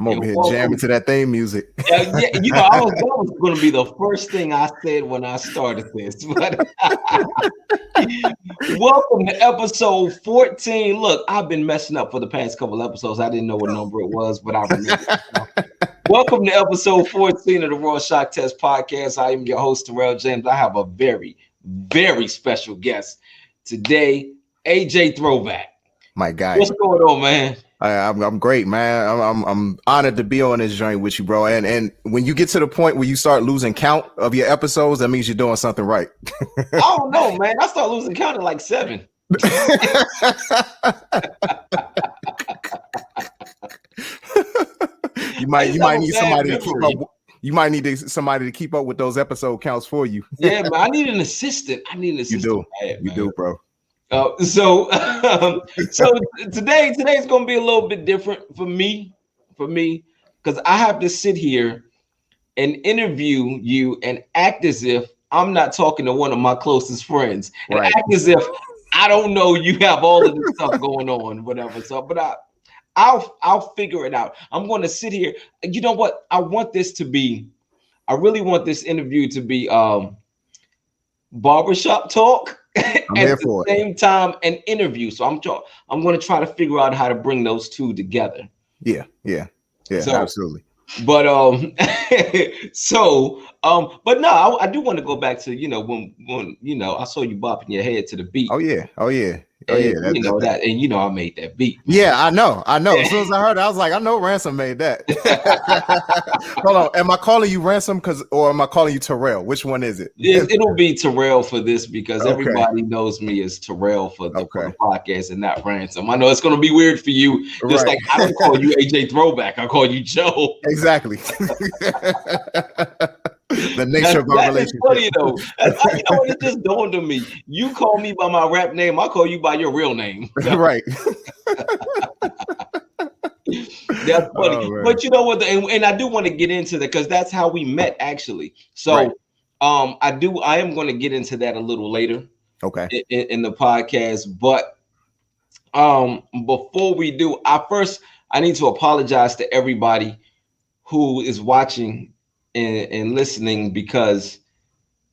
I'm over here jamming to that theme music. Yeah, that was going to be the first thing I said when I started this. But welcome to episode 14. Look, I've been messing up for the past couple episodes. I didn't know what number it was, but I remember. Welcome to episode 14 of the Rorschach Test podcast. I am your host, Tyrell James. I have a very, very special guest today, AJ Throwback. My guy. What's going on, man? I'm great, man. I'm honored to be on this journey with you, bro. And when you get to the point where you start losing count of your episodes, that means you're doing something right. I don't know, man. I start losing count at like 7. You might need somebody to keep up. You might need somebody to keep up with those episode counts for you. Yeah, man. I need an assistant. You do. You do, bro. So today's gonna be a little bit different for me, because I have to sit here and interview you and act as if I'm not talking to one of my closest friends, and act as if I don't know you have all of this stuff going on, whatever. So, but I'll figure it out. I'm going to sit here. You know what? I really want this interview to be barbershop talk. At the same time, an interview. So I'm going to try to figure out how to bring those two together. Yeah, absolutely. But but no, I do want to go back to when I saw you bopping your head to the beat. Oh yeah. And I made that beat. Yeah, I know. As soon as I heard it, I was like, I know Ransom made that. Hold on, am I calling you Ransom or am I calling you Tyrell? Which one is it? It'll be Tyrell for this because everybody knows me as Tyrell for the podcast and not Ransom. I know it's going to be weird for you. Just like I don't call you AJ Throwback, I call you Joe. Exactly. The nature of our relationship. Funny though. It just dawned on me. You call me by my rap name, I call you by your real name. Right. That's funny. But you know what? And I do want to get into that because that's how we met, actually. So I am going to get into that a little later. Okay. In the podcast. But before we do, I need to apologize to everybody who is watching and listening, because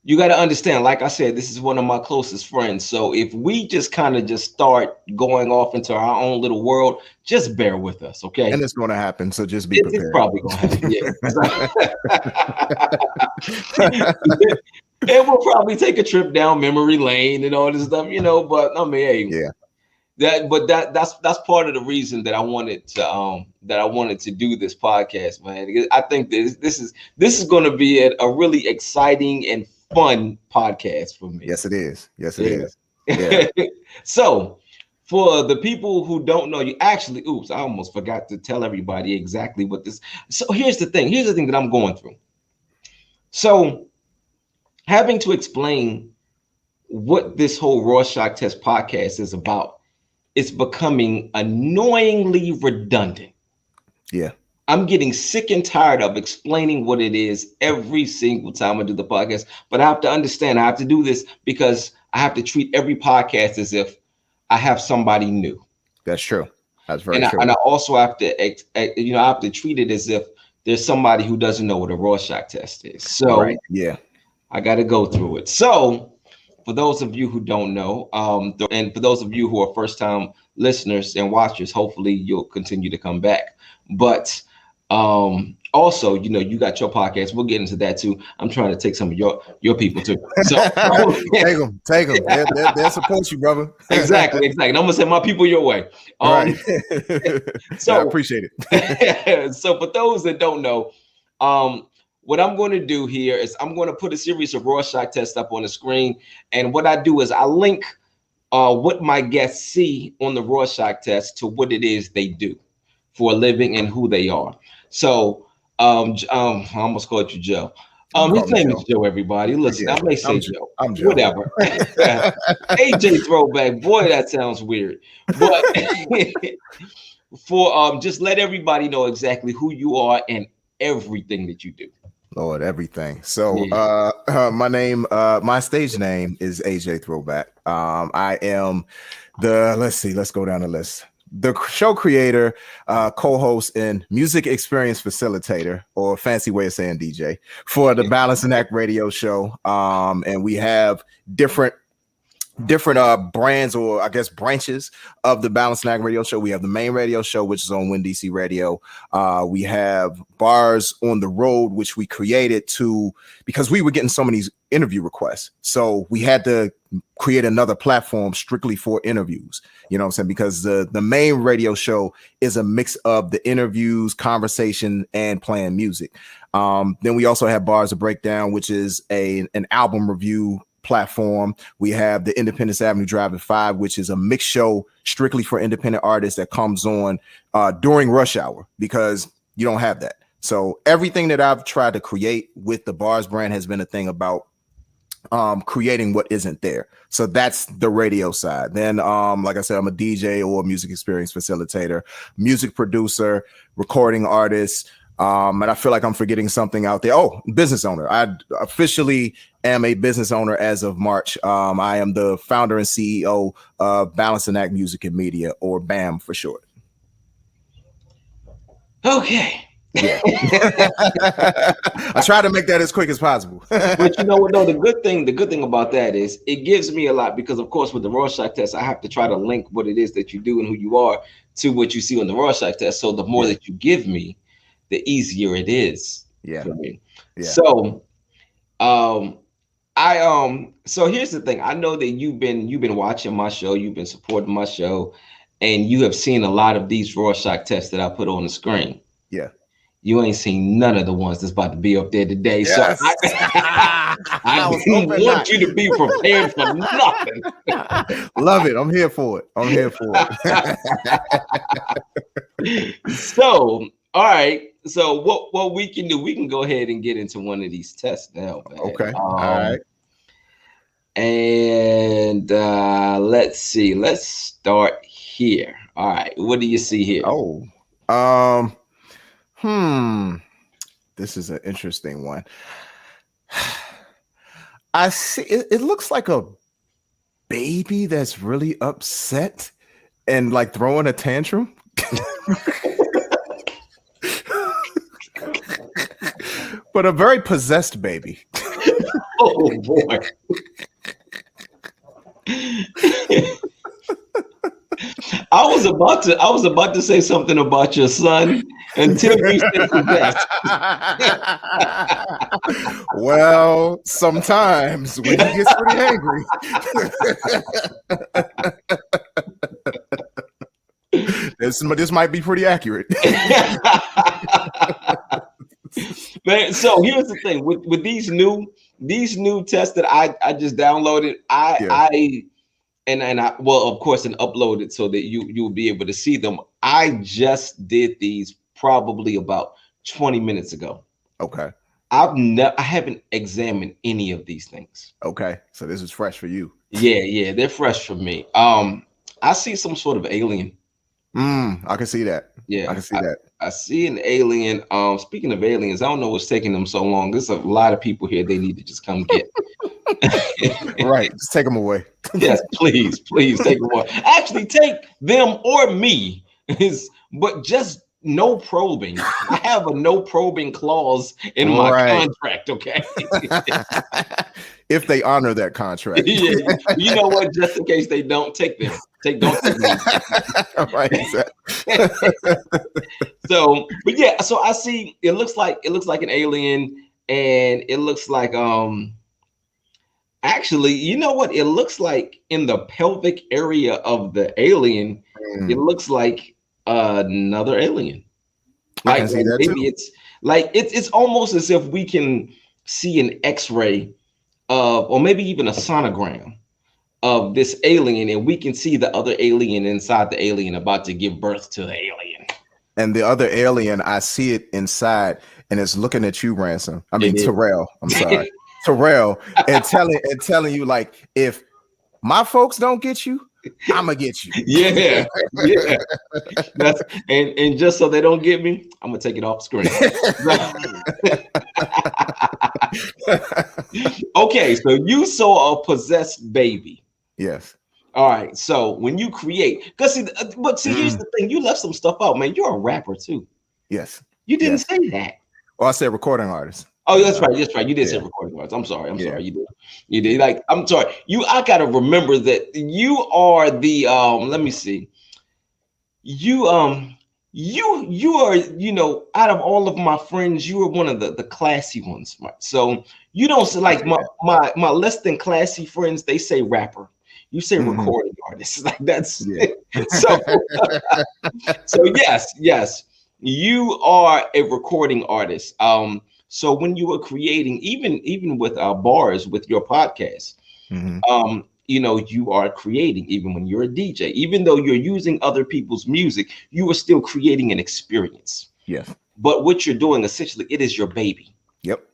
you got to understand, like I said, this is one of my closest friends. So if we just kind of start going off into our own little world, just bear with us, okay? And it's going to happen, so just be prepared. It's probably going to happen, yeah. And we'll probably take a trip down memory lane and all this stuff, But I mean, hey, that's part of the reason that I wanted to do this podcast, man. I think this is going to be a really exciting and fun podcast for me. Yes, it is. Yeah. So, for the people who don't know you, I almost forgot to tell everybody exactly what this. So here's the thing that I'm going through. So, having to explain what this whole Rorschach Test podcast is about, it's becoming annoyingly redundant. Yeah. I'm getting sick and tired of explaining what it is every single time I do the podcast. But I have to understand, I have to do this because I have to treat every podcast as if I have somebody new. That's true. That's very true. And I also have to, I have to treat it as if there's somebody who doesn't know what a Rorschach test is. So I got to go through it. So for those of you who don't know, and for those of you who are first-time listeners and watchers, hopefully you'll continue to come back. But also, you got your podcast. We'll get into that too. I'm trying to take some of your people too. So take them. They'll support you, brother. Exactly. And I'm gonna send my people your way. Right. So I appreciate it. So for those that don't know, what I'm going to do here is I'm going to put a series of Rorschach tests up on the screen. And what I do is I link what my guests see on the Rorschach test to what it is they do for a living and who they are. So I almost called you Joe. His name is Joe, everybody. Listen, I may say Joe. I'm Joe. Whatever. AJ Throwback. Boy, that sounds weird. But for just let everybody know exactly who you are and everything that you do. Lord, everything. So my stage name is AJ Throwback. I am let's go down the list. the show creator, co-host, and music experience facilitator, or fancy way of saying DJ, for the Balance and Act radio show. And we have different brands, or I guess branches of the Balance and Act radio show. We have the main radio show, which is on WinDC Radio. We have Bars on the Road, which we created because we were getting so many interview requests. So we had to create another platform strictly for interviews. You know what I'm saying? Because the main radio show is a mix of the interviews, conversation, and playing music. Then we also have Bars of Breakdown, which is an album review platform. We have the Independence Avenue Drive at 5, which is a mixed show strictly for independent artists that comes on during rush hour, because you don't have that. So everything that I've tried to create with the Bars brand has been a thing about creating what isn't there. So that's the radio side. Then like I said, I'm a DJ or music experience facilitator, music producer, recording artist. And I feel like I'm forgetting something out there. Oh, business owner. I officially am a business owner as of March. I am the founder and CEO of Balance and Act Music and Media, or BAM for short. Okay. Yeah. I try to make that as quick as possible. But you know what, though, the good thing about that is it gives me a lot, because of course with the Rorschach test, I have to try to link what it is that you do and who you are to what you see on the Rorschach test. So the more that you give me, the easier it is for me. Yeah. So so here's the thing. I know that you've been watching my show, you've been supporting my show, and you have seen a lot of these Rorschach tests that I put on the screen. Yeah. You ain't seen none of the ones that's about to be up there today. Yes. So I want you to be prepared for nothing. Love it. I'm here for it. So, all right. So what we can do, we can go ahead and get into one of these tests now. Man. Okay. All right. And let's see. Let's start here. All right. What do you see here? Oh. This is an interesting one. I see it looks like a baby that's really upset and like throwing a tantrum. But a very possessed baby. Oh boy. I was about to say something about your son until you said possessed. Well, sometimes when he gets pretty angry. This might be pretty accurate. Man, so here's the thing with these new tests that I just downloaded. I well, of course, and uploaded so that you'll be able to see them. I just did these probably about 20 minutes ago. Okay. I haven't examined any of these things. Okay, so this is fresh for you. Yeah, they're fresh for me. I see some sort of alien. I can see that. Yeah, I can see that. I see an alien. Speaking of aliens, I don't know what's taking them so long. There's a lot of people here they need to just come get. Right, just take them away. Yes, please take them away. Actually, take them or me. But just no probing. I have a no probing clause in my contract. Okay. If they honor that contract. Yeah, you know what? Just in case they don't, take them. Don't take them. Right. Exactly. So, but yeah, so I see it looks like an alien, and it looks like actually, you know what? It looks like in the pelvic area of the alien, it looks like another alien. Like, I can see that maybe too. It's almost as if we can see an X-ray of, or maybe even a sonogram of this alien, and we can see the other alien inside the alien about to give birth to the alien. And the other alien, I see it inside, and it's looking at you, Ransom. I mean, Tyrell. I'm sorry, Tyrell, and telling you, like, if my folks don't get you, I'm gonna get you. Yeah. That's and just so they don't get me, I'm gonna take it off screen. Okay, so you saw a possessed baby. Yes. All right. So when you create, because here's the thing: you left some stuff out, man. You're a rapper too. Yes. You didn't say that. Oh, I said recording artist. Oh, that's right. That's right. You did say recording artist. I'm sorry. You did. You did. Like, I'm sorry. I gotta remember that you are the let me see. You are, out of all of my friends, you are one of the classy ones. Right? So you don't say, like, my less than classy friends, they say rapper. You say recording artist. Like, that's so so yes, you are a recording artist. So when you were creating, even with bars with your podcast, you are creating. Even when you're a DJ, even though you're using other people's music, you are still creating an experience. Yes. But what you're doing, essentially, it is your baby. Yep.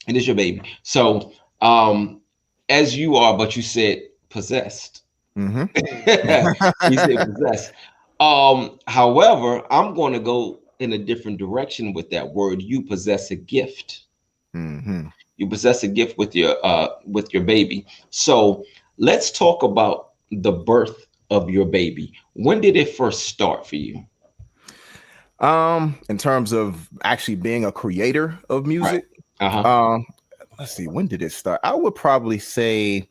It is your baby. So as you are, but you said possessed. You said possessed. However, I'm going to go in a different direction with that word. You possess a gift. You possess a gift with your baby. So let's talk about the birth of your baby. When did it first start for you? In terms of actually being a creator of music, let's see, when did it start? I would probably say,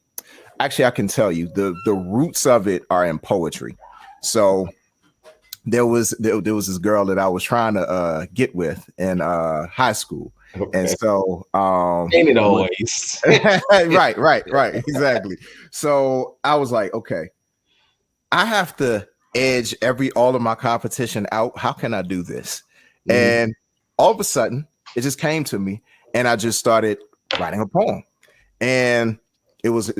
actually, I can tell you the roots of it are in poetry. So there was this girl that I was trying to get with in high school. Okay. And so ain't it always? right, exactly. So I was like, okay, I have to edge all of my competition out. How can I do this? And all of a sudden it just came to me, and I just started writing a poem. And it was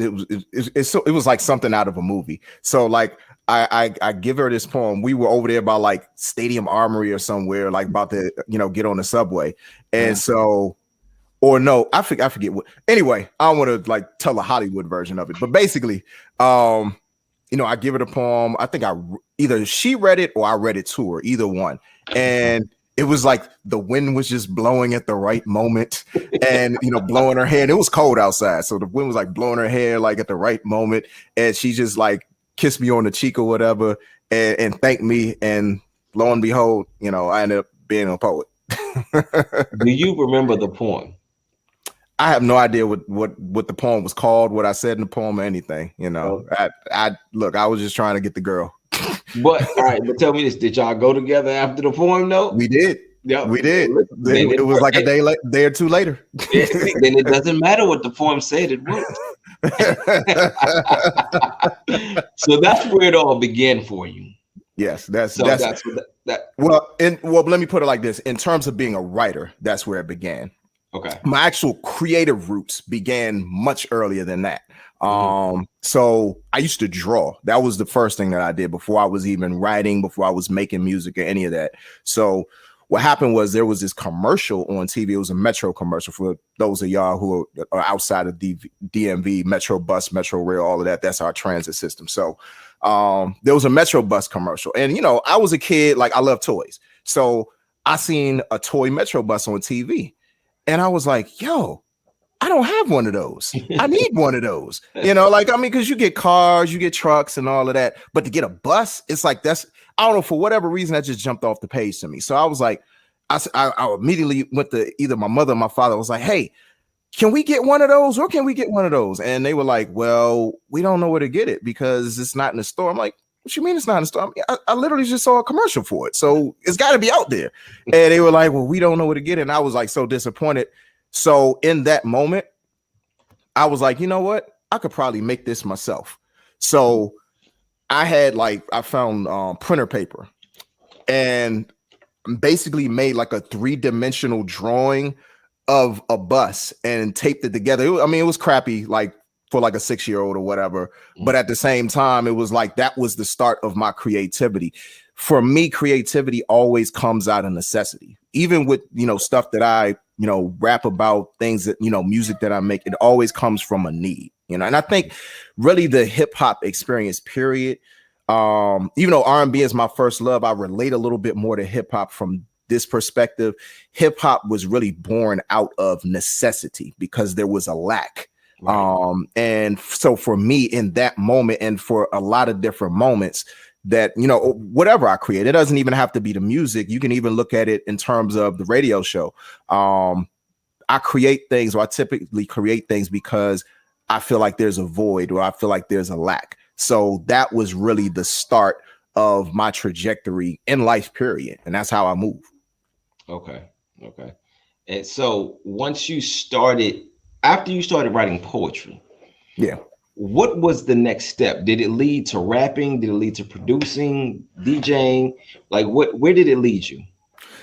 like something out of a movie. So like I give her this poem. We were over there by like Stadium Armory or somewhere, like about to get on the subway. And so, or no, I forget what. Anyway, I don't want to like tell a Hollywood version of it, but basically, I give her the poem. I think either she read it or I read it to her, either one. And it was like the wind was just blowing at the right moment, and blowing her hair. And it was cold outside, so the wind was like blowing her hair like at the right moment, and she just like kissed me on the cheek or whatever, and thanked me. And lo and behold, I ended up being a poet. Do you remember the poem? I have no idea what the poem was called, what I said in the poem, or anything. I was just trying to get the girl. But all right, but tell me this: did y'all go together after the poem? No, we did. Yeah, we did. It was like a day or two later. Then it doesn't matter what the poem said; it worked. So that's where it all began for you. Yes, that's well, let me put it like this: in terms of being a writer, that's where it began. Okay. My actual creative roots began much earlier than that. So I used to draw. That was the first thing that I did before I was even writing, before I was making music or any of that. So what happened was there was this commercial on TV. It was a Metro commercial, for those of y'all who are outside of DMV, Metro Bus, Metro Rail, all of that. That's our transit system. So there was a Metro Bus commercial. And, I was a kid, like I love toys. So I seen a toy Metro Bus on TV. And I was like, yo, I don't have one of those. I need one of those. Because you get cars, you get trucks and all of that. But to get a bus, it's like I don't know, for whatever reason, that just jumped off the page to me. So I was like, I immediately went to either my mother or my father. I was like, hey, can we get one of those? Or can we get one of those? And they were like, well, we don't know where to get it because it's not in the store. I'm like, what you mean it's not in the store? I literally just saw a commercial for it. So it's got to be out there. And they were like, well, we don't know where to get it. And I was like, so disappointed. So in that moment, I was like, you know what? I could probably make this myself. So I found printer paper and basically made like a 3-dimensional drawing of a bus and taped it together. It was crappy, like for like a 6-year-old or whatever. But at the same time, it was like, that was the start of my creativity. For me, creativity always comes out of necessity. Even with, stuff that I, rap about, things that, music that I make, it always comes from a need, and I think really the hip hop experience, period. Even though R&B is my first love, I relate a little bit more to hip hop from this perspective. Hip hop was really born out of necessity because there was a lack. Right. And so for me in that moment, and for a lot of different moments, that, you know, whatever I create, it doesn't even have to be the music. You can even look at it in terms of the radio show. I create things, or I typically create things because I feel like there's a void, or I feel like there's a lack. So that was really the start of my trajectory in life, period. And that's how I move. Okay. And so once you started, after you started writing poetry, yeah, what was the next step? Did it lead to rapping? Did it lead to producing, DJing? Like where did it lead you?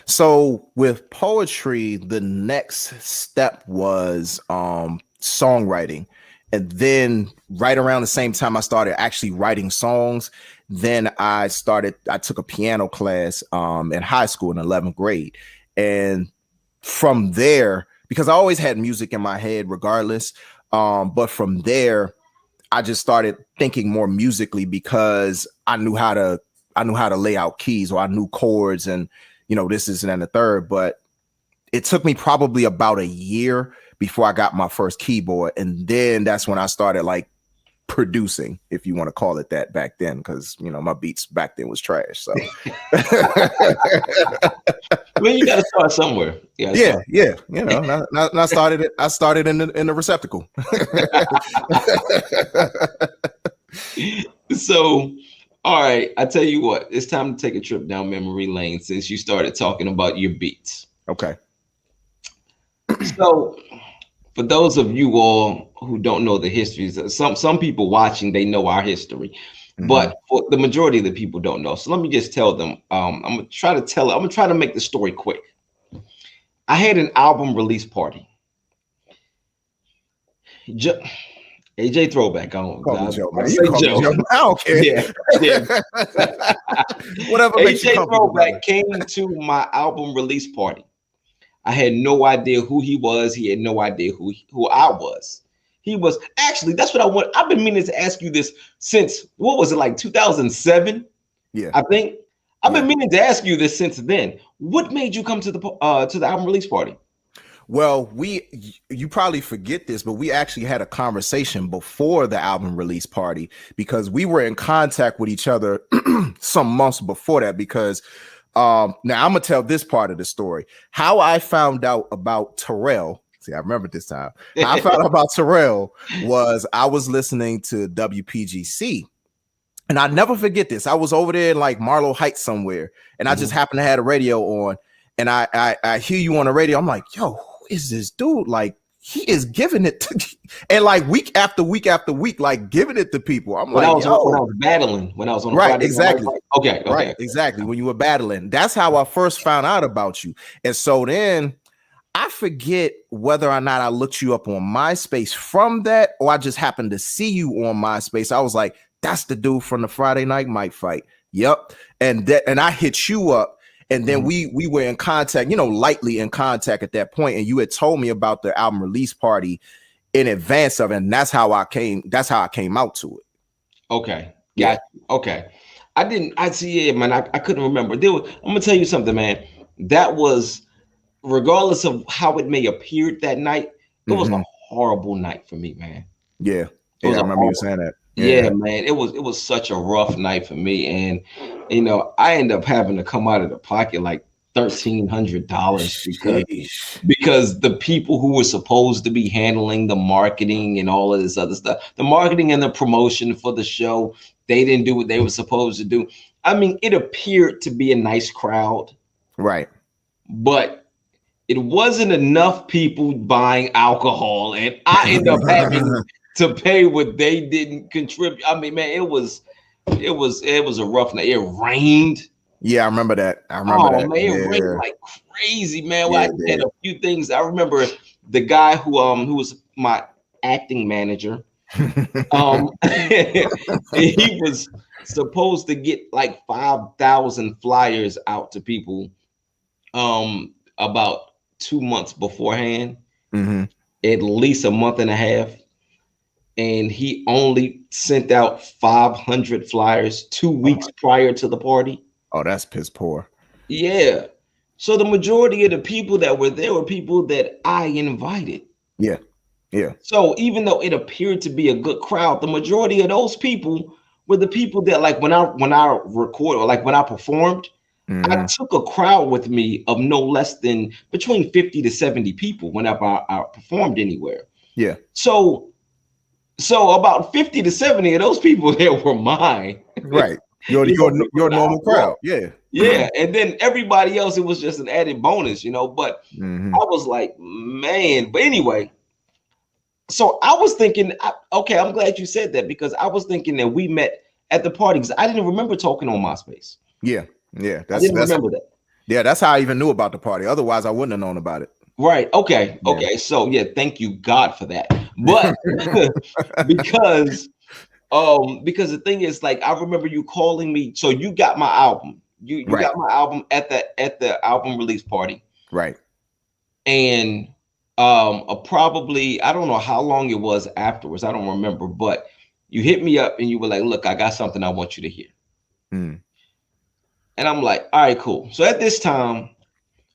So with poetry, the next step was songwriting. And then right around the same time I started actually writing songs, then I took a piano class in high school in 11th grade. And from there, because I always had music in my head regardless, but from there, I just started thinking more musically, because I knew how to lay out keys, or I knew chords, and, you know, this, and the third. But it took me probably about a year before I got my first keyboard. And then that's when I started like producing, if you want to call it that, back then, because, you know, my beats back then was trash. So well, you got to start somewhere. Yeah. You know, I started it. I started in the receptacle. So, all right, I tell you what, it's time to take a trip down memory lane since you started talking about your beats. Okay. So, for those of you all who don't know the histories, some people watching, they know our history, but for the majority of the people don't know. So let me just tell them. I'm gonna try to make the story quick. I had an album release party. AJ Throwback. I don't care. Yeah. Whatever. AJ Throwback came to my album release party. I had no idea who he was. He had no idea who I was. He was actually, that's what I want. I've been meaning to ask you this since, what was it, like 2007? Yeah. I think I've been meaning to ask you this since then. What made you come to the album release party? Well, you probably forget this, but we actually had a conversation before the album release party, because we were in contact with each other some months before that. Because now I'm gonna tell this part of the story. How I found out about Tyrell. See, I remember this time. How I found out about Tyrell was I was listening to WPGC. And I never forget this. I was over there in like Marlow Heights somewhere, and I just happened to have a radio on, and I hear you on the radio. I'm like, yo, who is this dude? Like, he is giving it to, and like week after week after week, like giving it to people. I'm when I was battling, when I was on right, Friday, exactly. Okay, right, exactly. When you were battling, that's how I first found out about you. And so then I forget whether or not I looked you up on MySpace from that, or I just happened to see you on MySpace. I was like, that's the dude from the Friday Night Mic fight. Yep. And I hit you up, and then we were in contact, you know, lightly in contact at that point. And you had told me about the album release party in advance of it. And that's how I came out to it. Okay. Yeah. Okay. I see it, man. I couldn't remember. I'm gonna tell you something, man. That was, regardless of how it may appear that night, it was a horrible night for me, man. Yeah. I remember you saying that. Yeah, man, it was such a rough night for me, and you know, I ended up having to come out of the pocket like $1,300 because the people who were supposed to be handling the marketing and all of this other stuff, the marketing and the promotion for the show, they didn't do what they were supposed to do. I mean, it appeared to be a nice crowd, right? But it wasn't enough people buying alcohol, and I ended up having to pay what they didn't contribute. I mean, man, it was a rough night. It rained. Yeah, I remember that. Man, it rained like crazy, man. Well, I did a few things. I remember the guy who was my acting manager. He was supposed to get like 5,000 flyers out to people about 2 months beforehand, at least a month and a half. And he only sent out 500 flyers 2 weeks prior to the party. Oh, that's piss poor. Yeah. So the majority of the people that were there were people that I invited. Yeah. Yeah. So even though it appeared to be a good crowd, the majority of those people were the people that, like, when I record, or like when I performed, I took a crowd with me of no less than between 50 to 70 people whenever I performed anywhere. Yeah. So about 50 to 70 of those people there were mine. Right. Your normal crowd. Yeah. Yeah. And then everybody else, it was just an added bonus, but I was like, man, but anyway. So I was thinking, okay, I'm glad you said that, because I was thinking that we met at the party, because I didn't remember talking on MySpace. Yeah. I didn't remember that. Yeah, that's how I even knew about the party. Otherwise, I wouldn't have known about it. Right. Okay. Yeah. Okay. So yeah, thank you God for that. But because the thing is, like, I remember you calling me. So you got my album. You got my album at the album release party. Right. And probably, I don't know how long it was afterwards. I don't remember, but you hit me up and you were like, look, I got something I want you to hear. And I'm like, all right, cool. So at this time,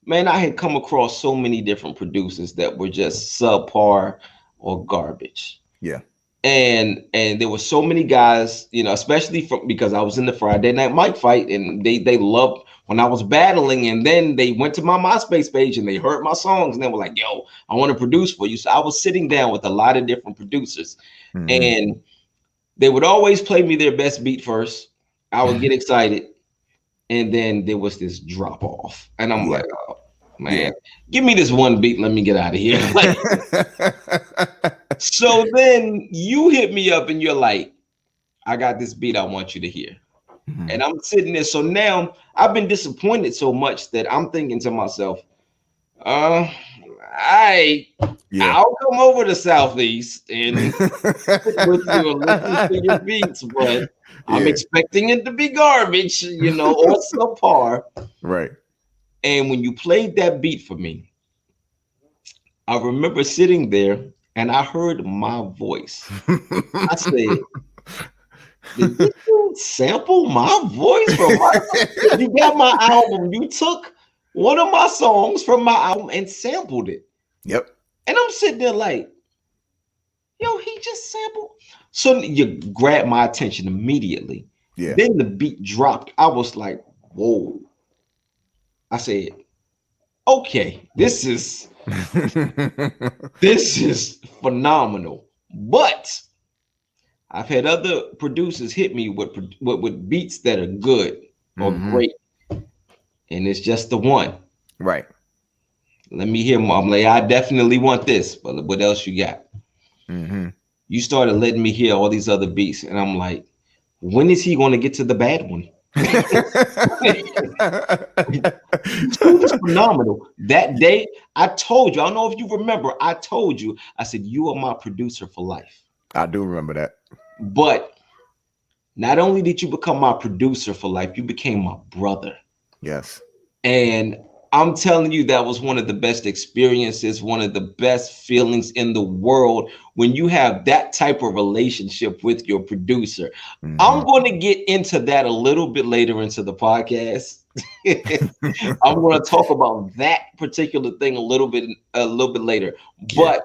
man, I had come across so many different producers that were just subpar or garbage. Yeah. And there were so many guys, especially because I was in the Friday Night Mic fight, and they loved when I was battling, and then they went to my MySpace page and they heard my songs and they were like, yo, I want to produce for you. So I was sitting down with a lot of different producers, and they would always play me their best beat first. I would get excited. And then there was this drop off, and I'm like, oh man, give me this one beat. Let me get out of here. So then you hit me up and you're like, I got this beat I want you to hear. And I'm sitting there. So now I've been disappointed so much that I'm thinking to myself, I'll come over to Southeast and sit with you and listen to your beats, but I'm expecting it to be garbage, or subpar. Right. And when you played that beat for me, I remember sitting there and I heard my voice. I said, did you sample my voice from you got my album? You took one of my songs from my album and sampled it. Yep. And I'm sitting there like, yo, he just sampled. So you grabbed my attention immediately. Yeah. Then the beat dropped. I was like, whoa. I said, okay, this is phenomenal. But I've had other producers hit me with beats that are good or great. And it's just the one. Right. Let me hear more. I'm like, I definitely want this, but what else you got? You started letting me hear all these other beats, and I'm like, when is he going to get to the bad one? It was phenomenal. That day, I told you, I don't know if you remember, I told you, I said, you are my producer for life. I do remember that. But not only did you become my producer for life, you became my brother. Yes. And I'm telling you, that was one of the best experiences, one of the best feelings in the world when you have that type of relationship with your producer. I'm going to get into that a little bit later into the podcast. I'm going to talk about that particular thing a little bit later. But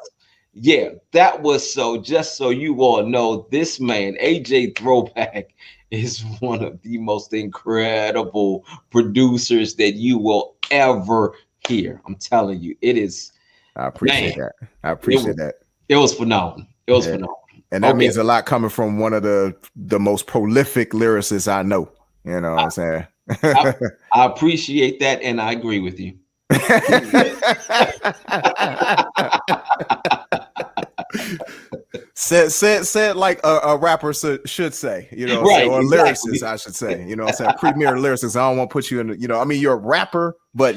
yeah, that was just so you all know, this man, AJ Throwback, is one of the most incredible producers that you will ever hear. I'm telling you, it is. I appreciate that. I appreciate that. It was phenomenal. It was phenomenal. And that means a lot coming from one of the most prolific lyricists I know. You know what I'm saying? I appreciate that, and I agree with you. Said like a rapper should say, right, or exactly. Lyricist, I should say, what I'm saying? Premier lyricist. I don't want to put you in, you're a rapper, but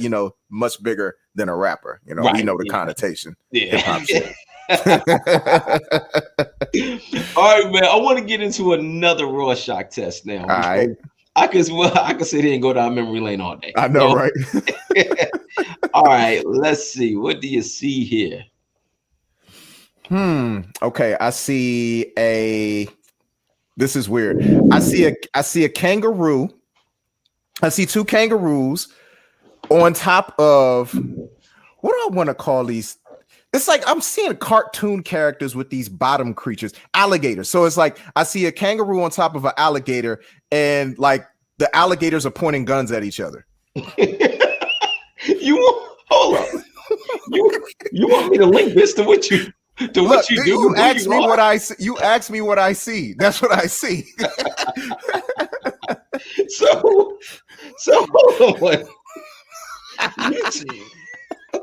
much bigger than a rapper. Right. We know the connotation. Yeah. Hip-hop shit. All right, man. I want to get into another Rorschach test now. All right. I could sit here and go down memory lane all day. I know, right? All right, let's see. What do you see here? Okay, I see this is weird. I see a kangaroo. I see two kangaroos on top of, what do I want to call these It's like I'm seeing cartoon characters with these bottom creatures, alligators. So it's like I see a kangaroo on top of an alligator, and like the alligators are pointing guns at each other. Hold up. You want me to link this to what you what you do? You asked me what I see. You asked me what I see. That's what I see. So hold on.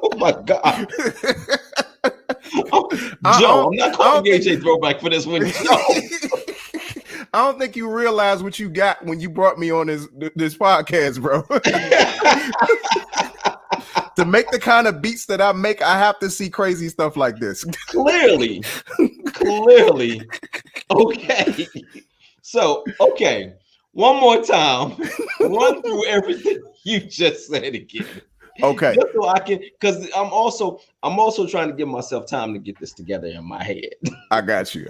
Oh my God. Joe, I'm not calling AJ Throwback for this one. I don't think you realize what you got when you brought me on this podcast, bro. To make the kind of beats that I make, I have to see crazy stuff like this. Clearly. Okay. So, okay. One more time. Run through everything you just said again. Okay. Just so I can, because I'm also trying to give myself time to get this together in my head. I got you.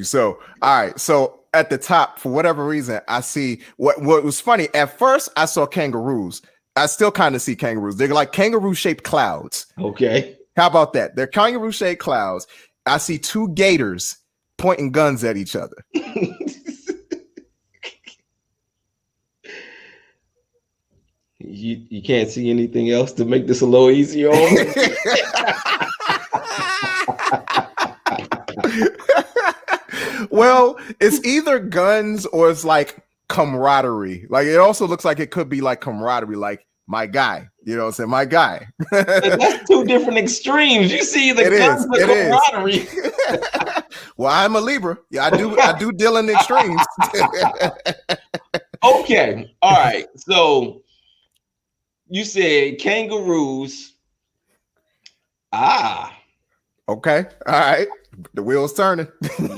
So, all right. So at the top, for whatever reason, I see what was funny. At first, I saw kangaroos. I still kind of see kangaroos. They're like kangaroo-shaped clouds. Okay. How about that? They're kangaroo-shaped clouds. I see two gators pointing guns at each other. You can't see anything else to make this a little easier on me? Well, it's either guns or it's like camaraderie. Like it also looks like it could be like camaraderie, like my guy. You know what I'm saying? My guy. That's two different extremes. You see the guns or camaraderie. Well, I'm a Libra. Yeah, I do deal in extremes. Okay. All right. So you said kangaroos. Okay. All right. The wheel's turning.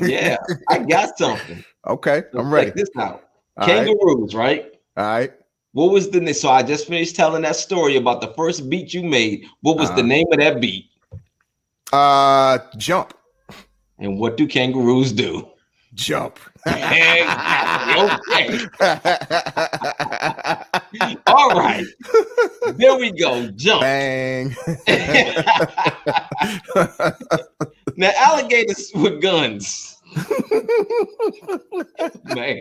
Yeah, I got something. Okay. I'm ready. Check this out. Kangaroos, right? All right. What was the name? So I just finished telling that story about the first beat you made. What was the name of that beat? Jump. And what do kangaroos do? Jump. Okay. All right. There we go. Jump. Bang. Now, alligators with guns. Man.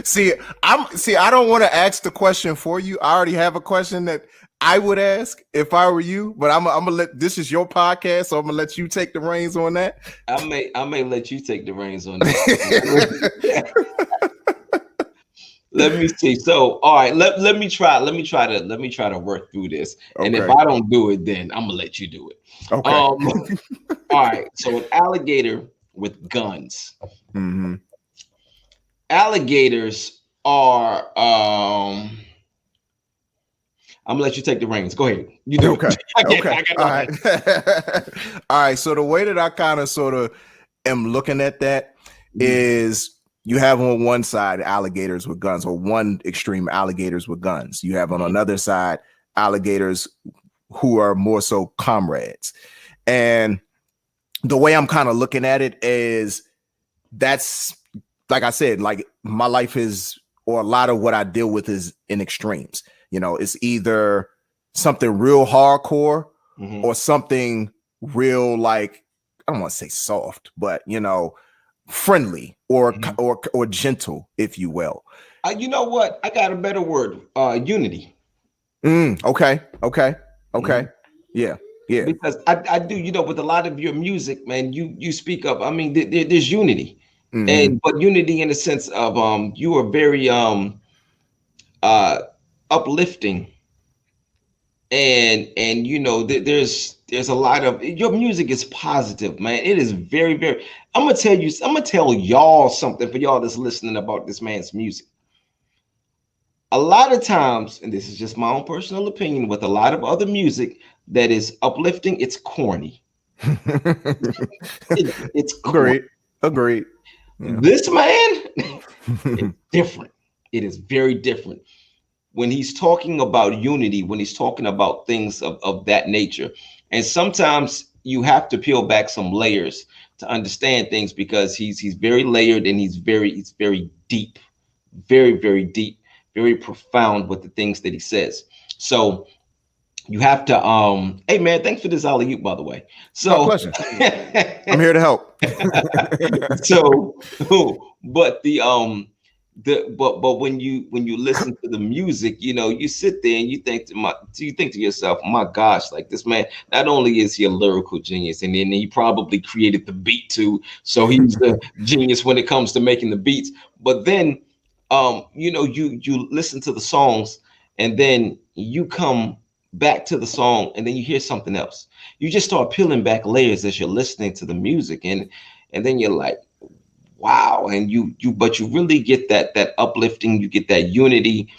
See, I don't want to ask the question for you. I already have a question that I would ask if I were you, but I'm gonna let this is your podcast, so I'm gonna let you take the reins on that. I may let you take the reins on that. Let me see. So, all right, let me try to work through this. Okay. And if I don't do it, then I'm gonna let you do it. Okay. All right. So an alligator with guns. Mm-hmm. Alligators are I'm gonna let you take the reins. Go ahead. You do. Okay. Okay. All right. All right. So the way that I kind of sort of am looking at that is you have on one side alligators with guns, or one extreme alligators with guns. You have on another side alligators who are more so comrades. And the way I'm kind of looking at it is that's, like I said, like my life is, or a lot of what I deal with is in extremes. You know, it's either something real hardcore or something real, like, I don't want to say soft, but, you know, friendly or gentle, if you will. You know what? I got a better word. Unity. Okay. Yeah. Because I do, you know, with a lot of your music, man, you speak up. I mean, there's unity, but unity in the sense of you are very uplifting, and you know, there's a lot of your music is positive, man. It is very, very. I'm gonna tell y'all something, for y'all that's listening, about this man's music. A lot of times, and this is just my own personal opinion, with a lot of other music that is uplifting, it's corny. It's corny. Agreed. Yeah. This man is different. It is very different. When he's talking about unity, when he's talking about things of that nature. And sometimes you have to peel back some layers to understand things, because he's very layered, and he's very deep, very, very deep, very profound with the things that he says. So you have to hey man, thanks for this alley-oop, by the way. So my pleasure. I'm here to help. So but but when you listen to the music, you sit there and you think to yourself, my gosh, like this man, not only is he a lyrical genius, and then he probably created the beat too, so he's the genius when it comes to making the beats. But then you listen to the songs, and then you come back to the song, and then you hear something else. You just start peeling back layers as you're listening to the music, and then you're like, wow. And but you really get that uplifting, you get that unity,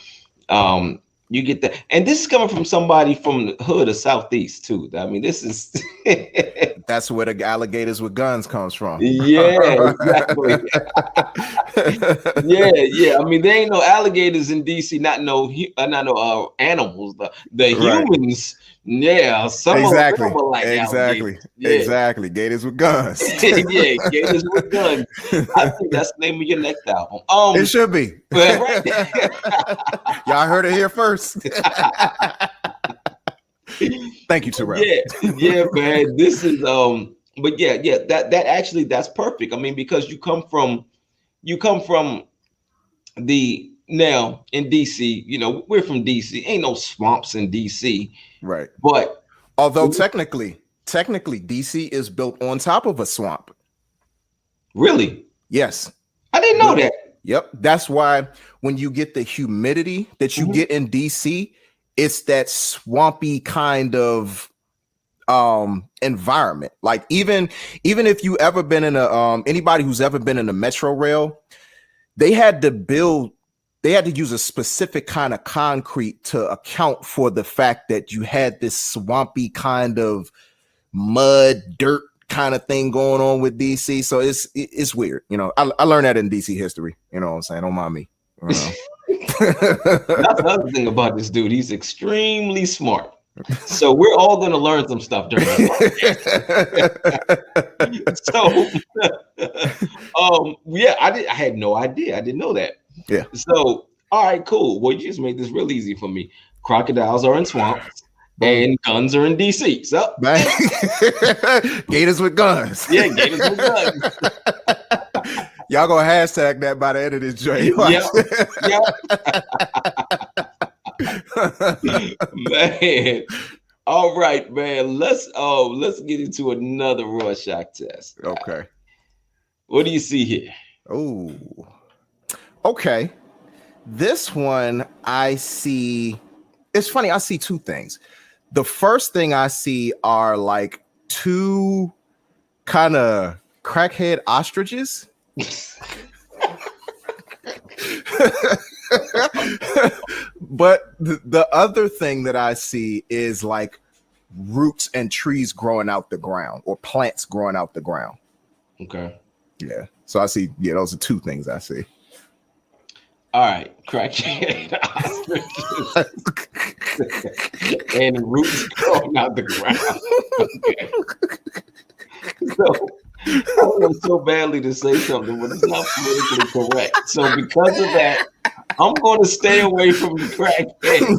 you get that. And this is coming from somebody from the hood of Southeast too. I mean, this is that's where the alligators with guns comes from. Yeah, exactly. yeah. I mean, there ain't no alligators in DC, not no animals. The humans, yeah, some of them are like alligators. Yeah. Exactly. Gators with guns. Yeah, gators with guns. I think that's the name of your next album. It should be. Right. Y'all heard it here first. Thank you, Tyrell. Yeah, man. This is but yeah, that actually, that's perfect. I mean, because you come from the, now in DC, we're from DC. Ain't no swamps in DC. Right. But although technically DC is built on top of a swamp. Really? Yes. I didn't know that. Yep. That's why when you get the humidity that you get in DC, it's that swampy kind of environment. Like even if you ever been in a anybody who's ever been in a metro rail, they had to use a specific kind of concrete to account for the fact that you had this swampy kind of mud, dirt kind of thing going on with DC. So it's weird. I learned that in DC history. You know what I'm saying? Don't mind me. That's the other thing about this dude. He's extremely smart. So we're all going to learn some stuff during this. So, yeah, I had no idea. I didn't know that. Yeah. So, all right, cool. Well, you just made this real easy for me. Crocodiles are in swamps, and guns are in DC. So, gators with guns. Yeah, gators with guns. Y'all gonna hashtag that by the end of this joint. Man. All right, man. Let's get into another Rorschach test. Okay. What do you see here? Oh, okay. This one I see. It's funny. I see two things. The first thing I see are like two kind of crackhead ostriches. But the other thing that I see is like roots and trees growing out the ground, or plants growing out the ground. Okay. Yeah. So I see, those are two things I see. All right, crackhead and roots growing out the ground. Okay. So I want so badly to say something, but it's not politically correct. So because of that, I'm going to stay away from the crackhead.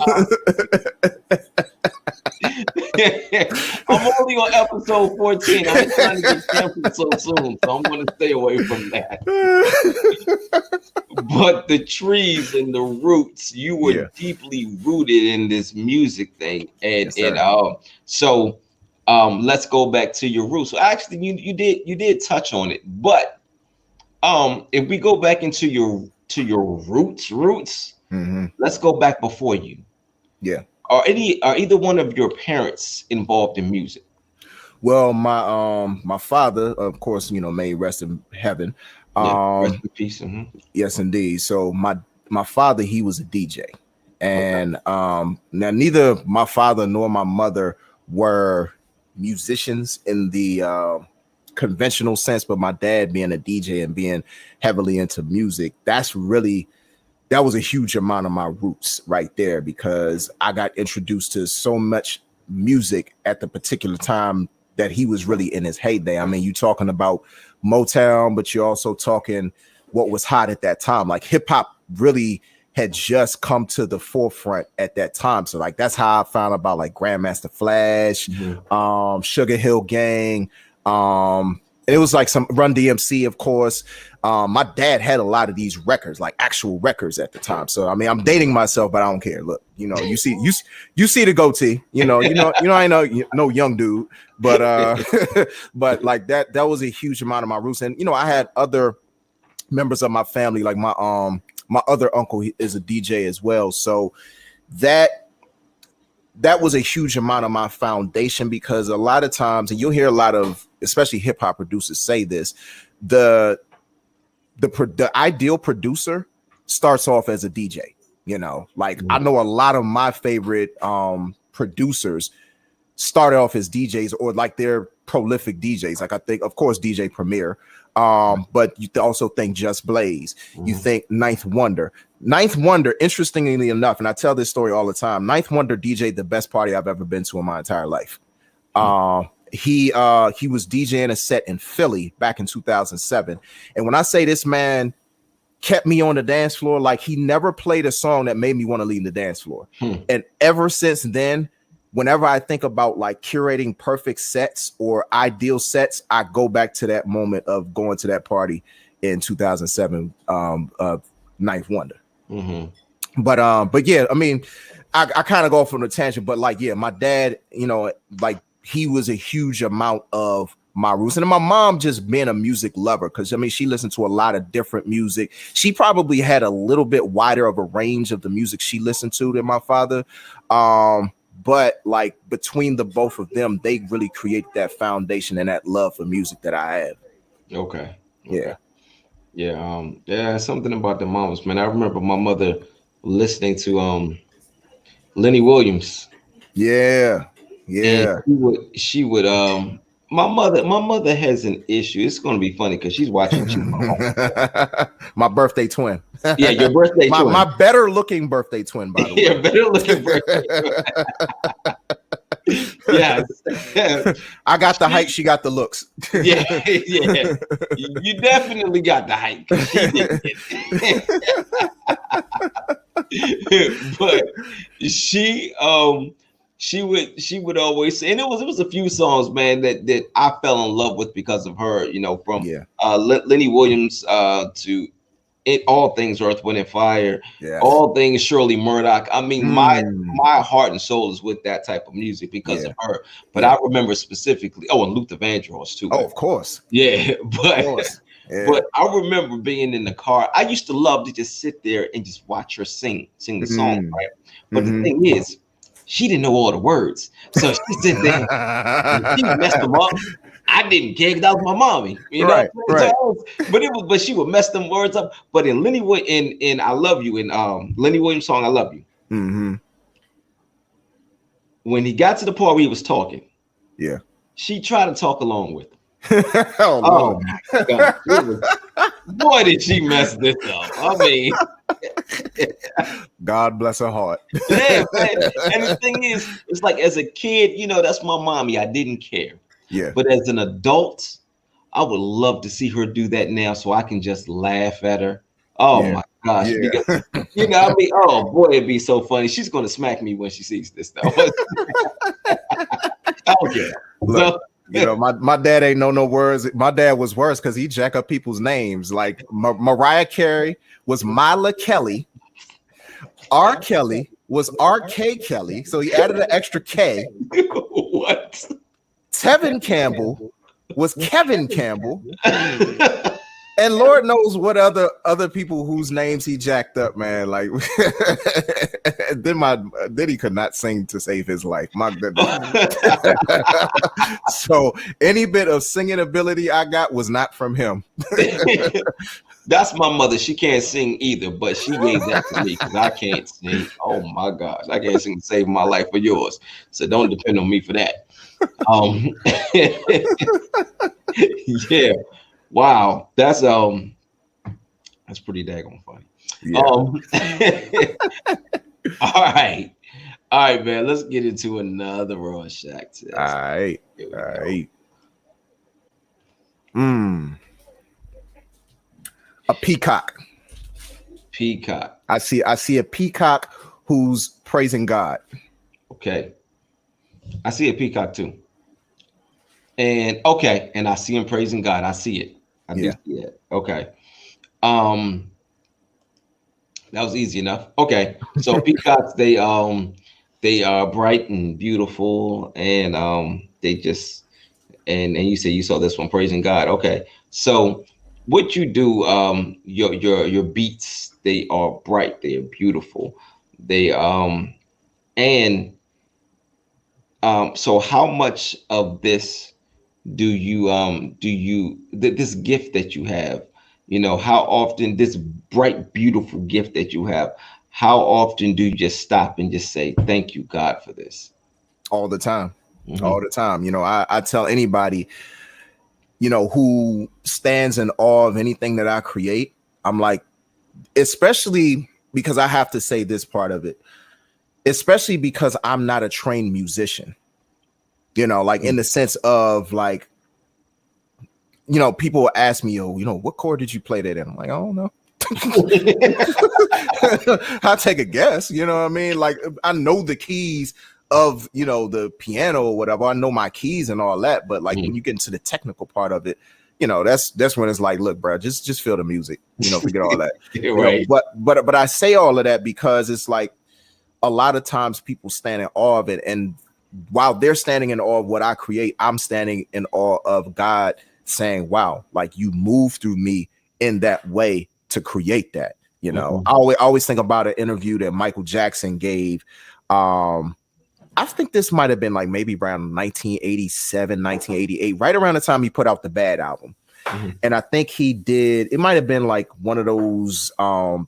I'm only on episode 14. I'm trying to get canceled so soon, so I'm going to stay away from that. But the trees and the roots, you were deeply rooted in this music thing, and so let's go back to your roots. So actually, you did touch on it, but if we go back into your roots, let's go back before you. Yeah. Are either one of your parents involved in music? Well, my father, of course, may rest in heaven. Rest in peace. Mm-hmm. Yes, indeed. So my father, he was a DJ, and now neither my father nor my mother were musicians in the conventional sense, but my dad being a DJ and being heavily into music, that was a huge amount of my roots right there, because I got introduced to so much music at the particular time that he was really in his heyday. I mean, you talking about Motown, but you're also talking what was hot at that time. Like hip hop really had just come to the forefront at that time. So like that's how I found about like Grandmaster Flash, Sugar Hill Gang. It was like some Run DMC, of course. My dad had a lot of these records, like actual records at the time. So I mean, I'm dating myself, but I don't care. Look, you know, you see the goatee. I ain't no young dude, but but like that was a huge amount of my roots. And I had other members of my family, like my other uncle is a DJ as well. So that was a huge amount of my foundation, because a lot of times, and you'll hear a lot of, especially hip hop producers say this, the ideal producer starts off as a DJ. I know a lot of my favorite producers started off as DJs, or like they're prolific DJs. Like I think, of course, DJ Premier, but you also think Just Blaze. You think Ninth Wonder. Ninth Wonder, interestingly enough, and I tell this story all the time, Ninth Wonder DJ'd the best party I've ever been to in my entire life. He was DJing a set in Philly back in 2007. And when I say this man kept me on the dance floor, like he never played a song that made me want to leave the dance floor. And ever since then, whenever I think about like curating perfect sets or ideal sets, I go back to that moment of going to that party in 2007, Ninth Wonder. But yeah, I mean, I kind of go off on a tangent, but like, yeah, my dad, like he was a huge amount of my roots. And my mom just being a music lover, because I mean, she listened to a lot of different music. She probably had a little bit wider of a range of the music she listened to than my father. But like between the both of them, they really create that foundation and that love for music that I have. Okay. Yeah. Yeah. Something about the moms, man. I remember my mother listening to Lenny Williams. Yeah. And she would my mother has an issue. It's going to be funny because she's watching my birthday twin. Yeah, your birthday twin. My better looking birthday twin, by the way. Yeah, better looking birthday twin. Yeah. I got the height, she got the looks. Yeah. You definitely got the height. She didn't get it. But she would always say, and it was a few songs, man, that I fell in love with because of her, from Lenny Williams to All Things Earth, Wind and Fire, All Things Shirley Murdoch. I mean, my heart and soul is with that type of music because of her. But I remember specifically, and Luther Vandross too. Oh, of course. Yeah, but I remember being in the car. I used to love to just sit there and just watch her sing the song, right? But the thing is, she didn't know all the words, so she sit there. She messed them up. I didn't care because that was my mommy, Right. But she would mess them words up. But in Lenny in I Love You, in Lenny Williams' song I Love You, when he got to the part where he was talking, she tried to talk along with him. Oh my God. Boy, did she mess this up. I mean, God bless her heart. Yeah, man. And the thing is, it's like as a kid, that's my mommy. I didn't care. Yeah. But as an adult, I would love to see her do that now so I can just laugh at her. Oh my gosh. Yeah. Because, I mean, oh boy, it'd be so funny. She's gonna smack me when she sees this though. Okay. Look, my dad ain't know no words. My dad was worse because he jack up people's names. Like Mariah Carey was Myla Kelly. R. Kelly was R.K. Kelly. So he added an extra K. What? Tevin Campbell was Kevin Campbell. And Lord knows what other people whose names he jacked up, man. Like then he could not sing to save his life. My goodness. So any bit of singing ability I got was not from him. That's my mother. She can't sing either, but she gave that to me because I can't sing. Oh my gosh, I can't sing to save my life or yours. So don't depend on me for that. Yeah. Wow, that's pretty daggone funny. Yeah. All right, man. Let's get into another Rorschach test. All right. A peacock. Peacock. I see a peacock who's praising God. Okay. I see a peacock too. And okay, and I see him praising God. I see it. I do see it. Okay. That was easy enough. Okay. So peacocks, they are bright and beautiful, and they just and you say you saw this one praising God. Okay. So what you do, your beats, they are bright, they are beautiful. They and so how much of this this gift that you have, how often this bright, beautiful gift that you have, how often do you just stop and just say, thank you, God, for this? All the time. All the time. I tell anybody, who stands in awe of anything that I create, I'm like, especially because I have to say this part of it, especially because I'm not a trained musician, like in the sense of like, people ask me, what chord did you play that in? I'm like, I don't know. I'll take a guess. You know what I mean? Like, I know the keys of, the piano or whatever. I know my keys and all that. But like when you get into the technical part of it, that's when it's like, look, bro, just feel the music, forget all that. Right. But I say all of that because it's like a lot of times people stand in awe of it. And while they're standing in awe of what I create, I'm standing in awe of God saying, wow, like you move through me in that way to create that. I always think about an interview that Michael Jackson gave. I think this might have been like maybe around 1987, 1988, right around the time he put out the Bad album. And I think it might have been like one of those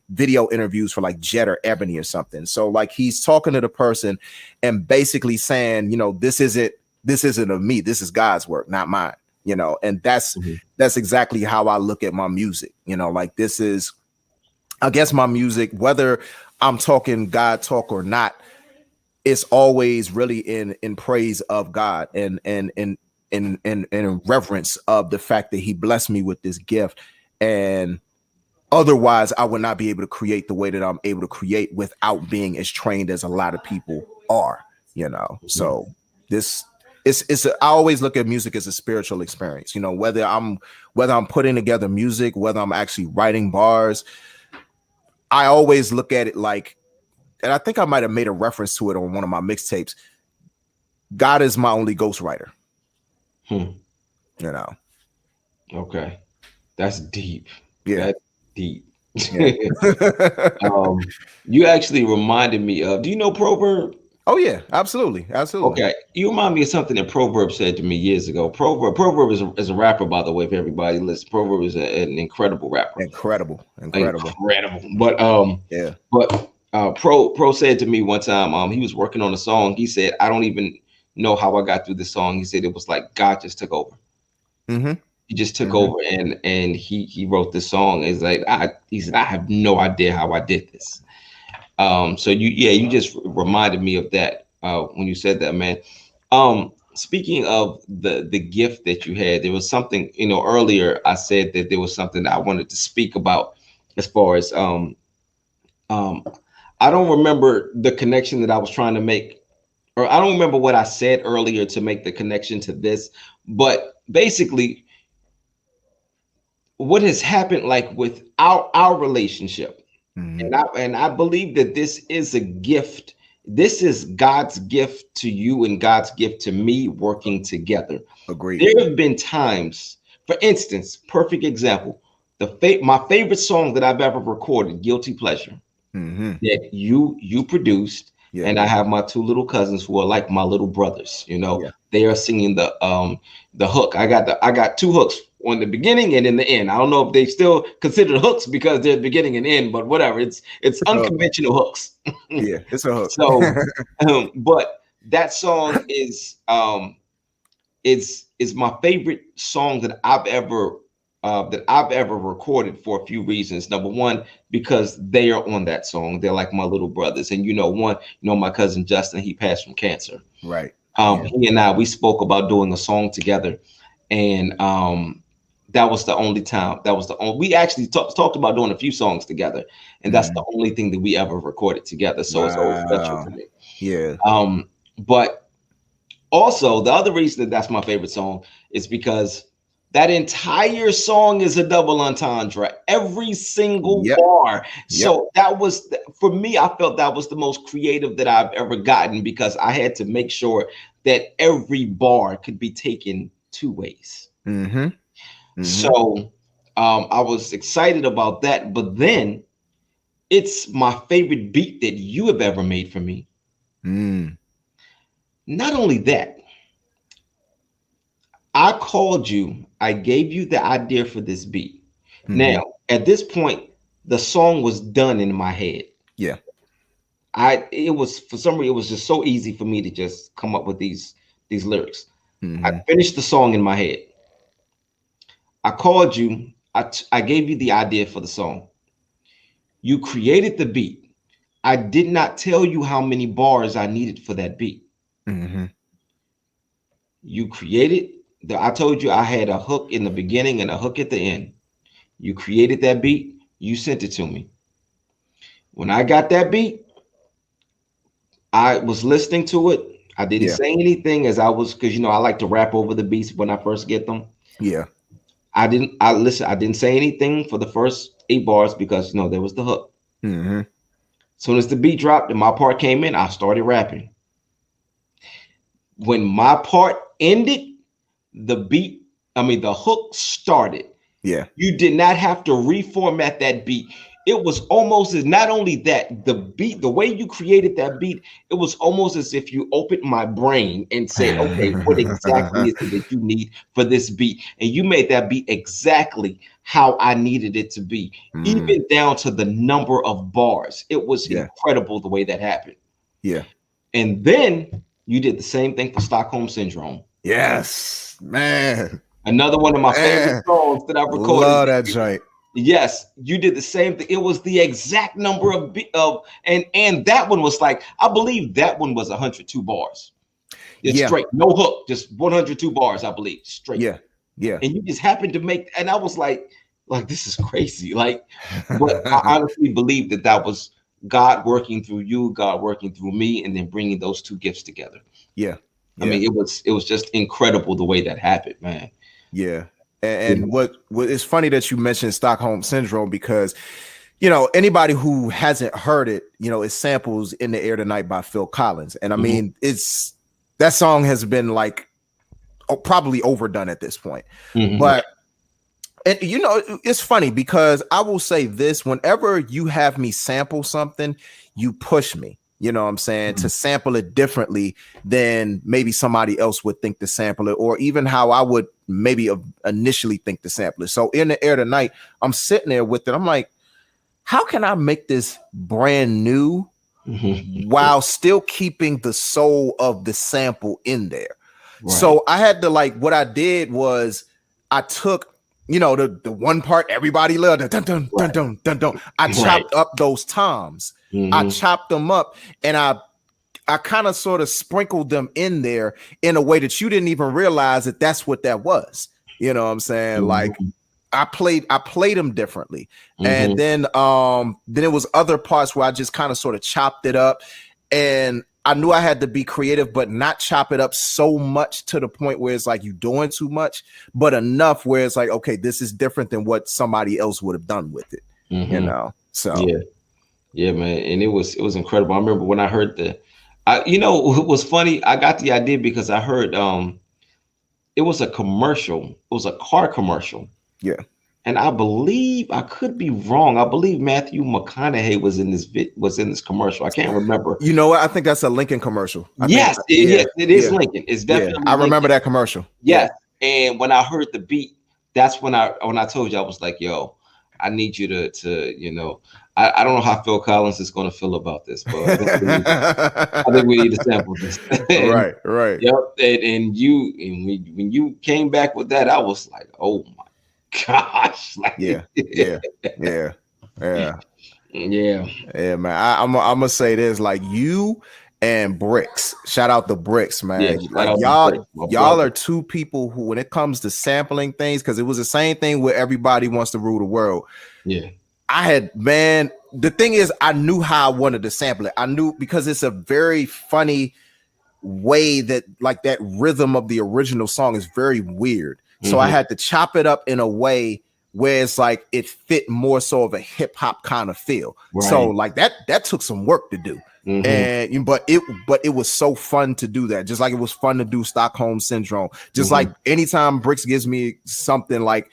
video interviews for like Jet or Ebony or something. So like he's talking to the person and basically saying, this isn't of me, this is God's work, not mine. And that's exactly how I look at my music. Like this is, I guess my music, whether I'm talking God talk or not, it's always really in praise of God and in reverence of the fact that he blessed me with this gift. And otherwise I would not be able to create the way that I'm able to create without being as trained as a lot of people are, So I always look at music as a spiritual experience, whether I'm putting together music, whether I'm actually writing bars, I always look at it like, and I think I might have made a reference to it on one of my mixtapes. God is my only ghostwriter. Okay. That's deep. Yeah. That's deep. Yeah. You actually reminded me of, do you know Proverb? Oh yeah, absolutely. Okay, you remind me of something that Proverb said to me years ago. Proverb is a rapper, by the way, if everybody listens. Proverb is an incredible rapper. Incredible. But Pro said to me one time, he was working on a song. He said, I don't even know how I got through the song. He said it was like God just took over. He just took over and he wrote this song. It's like he said, I have no idea how I did this. So you just reminded me of that when you said that, man. Speaking of the gift that you had, there was something, earlier I said that there was something that I wanted to speak about as far as I don't remember the connection that I was trying to make, or I don't remember what I said earlier to make the connection to this, but basically what has happened like with our relationship. And I believe that this is a gift. This is God's gift to you and God's gift to me working together. Agreed. There have been times, for instance, perfect example, my favorite song that I've ever recorded, Guilty Pleasure, that you produced. Yeah. And I have my two little cousins who are like my little brothers. They are singing the hook. I got two hooks on the beginning and in the end. I don't know if they still consider hooks because they're the beginning and end, but whatever. It's unconventional hooks. Yeah, it's a hook. So, but that song is my favorite song that I've ever recorded for a few reasons. Number one, because they are on that song. They're like my little brothers. And my cousin Justin, he passed from cancer. Right. He and we spoke about doing a song together. And that was the only time. That was the only. We actually talked about doing a few songs together, and that's the only thing that we ever recorded together. So it's always special to me. Yeah. But also the other reason that that's my favorite song is because that entire song is a double entendre. Every single bar. So that was, for me, I felt that was the most creative that I've ever gotten, because I had to make sure that every bar could be taken two ways. So I was excited about that. But then it's my favorite beat that you have ever made for me. Not only that, I called you, I gave you the idea for this beat. Now, at this point, the song was done in my head. Yeah. It was, for some reason, it was just so easy for me to just come up with these lyrics. I finished the song in my head. I called you, I gave you the idea for the song. You created the beat. I did not tell you how many bars I needed for that beat. You created I told you I had a hook in the beginning and a hook at the end. You created that beat. You sent it to me. When I got that beat, I was listening to it. I didn't say anything as I was, because I like to rap over the beats when I first get them. Yeah. I didn't say anything for the first 8 bars because there was the hook. As soon as the beat dropped and my part came in, I started rapping. When my part ended, the hook started. Yeah. You did not have to reformat that beat. It was almost as, not only that, the beat, the way you created that beat, it was almost as if you opened my brain and said, okay, what exactly is it that you need for this beat? And you made that beat exactly how I needed it to be, even down to the number of bars. It was incredible the way that happened. Yeah. And then you did the same thing for Stockholm Syndrome. Yes, man. Another one of my favorite songs that I've recorded. Love that joint. Yes, you did the same thing. It was the exact number of and that one was like, I believe that one was 102 bars. It's straight, no hook, just 102 bars, I believe, straight. Yeah. And you just happened to make, and I was like this is crazy. But I honestly believe that was God working through you, God working through me, and then bringing those two gifts together. Yeah. I mean, it was just incredible the way that happened, man. Yeah. And what it's funny that you mentioned Stockholm Syndrome, because anybody who hasn't heard it, it samples In the Air Tonight by Phil Collins. And I mean, that song has been like probably overdone at this point. But and it's funny because I will say this: whenever you have me sample something, you push me. You know what I'm saying? To sample it differently than maybe somebody else would think to sample it, or even how I would maybe initially think to sample it. So In the Air Tonight, I'm sitting there with it. I'm like, how can I make this brand new while still keeping the soul of the sample in there? Right. So I had to, what I did was I took, the one part everybody loved, dun, dun, dun, dun, dun, dun. I chopped up those toms. I chopped them up, and I kind of sort of sprinkled them in there in a way that you didn't even realize that that's what that was. You know what I'm saying? Like I played them differently. And then it was other parts where I just kind of sort of chopped it up, and I knew I had to be creative, but not chop it up so much to the point where it's like you're doing too much, but enough where it's like, okay, this is different than what somebody else would have done with it. So yeah, man. And it was incredible. I remember when I heard it was funny. I got the idea because I heard it was a commercial. It was a car commercial. Yeah. And I believe, I could be wrong, I believe Matthew McConaughey was in this commercial. I can't remember. You know what? I think that's a Lincoln commercial. Yes, it is Lincoln. It's definitely I remember that commercial. Yes. And when I heard the beat, that's when I told you, I was like, yo, I need you to I don't know how Phil Collins is going to feel about this, but I think we need to sample this. Right. Yep. And when you came back with that, I was like, oh my gosh. Yeah, man. I'm gonna say this, like, you and Bricks. Shout out the Bricks, man. Yeah, like y'all are two people who, when it comes to sampling things, because it was the same thing where everybody wants to rule the world. Yeah. The thing is, I knew how I wanted to sample it. I knew, because it's a very funny way that, like, that rhythm of the original song is very weird. So I had to chop it up in a way where it's like it fit more so of a hip hop kind of feel. Right. So like that took some work to do. And but it was so fun to do that. Just like it was fun to do Stockholm Syndrome. Just like anytime Bricks gives me something, like,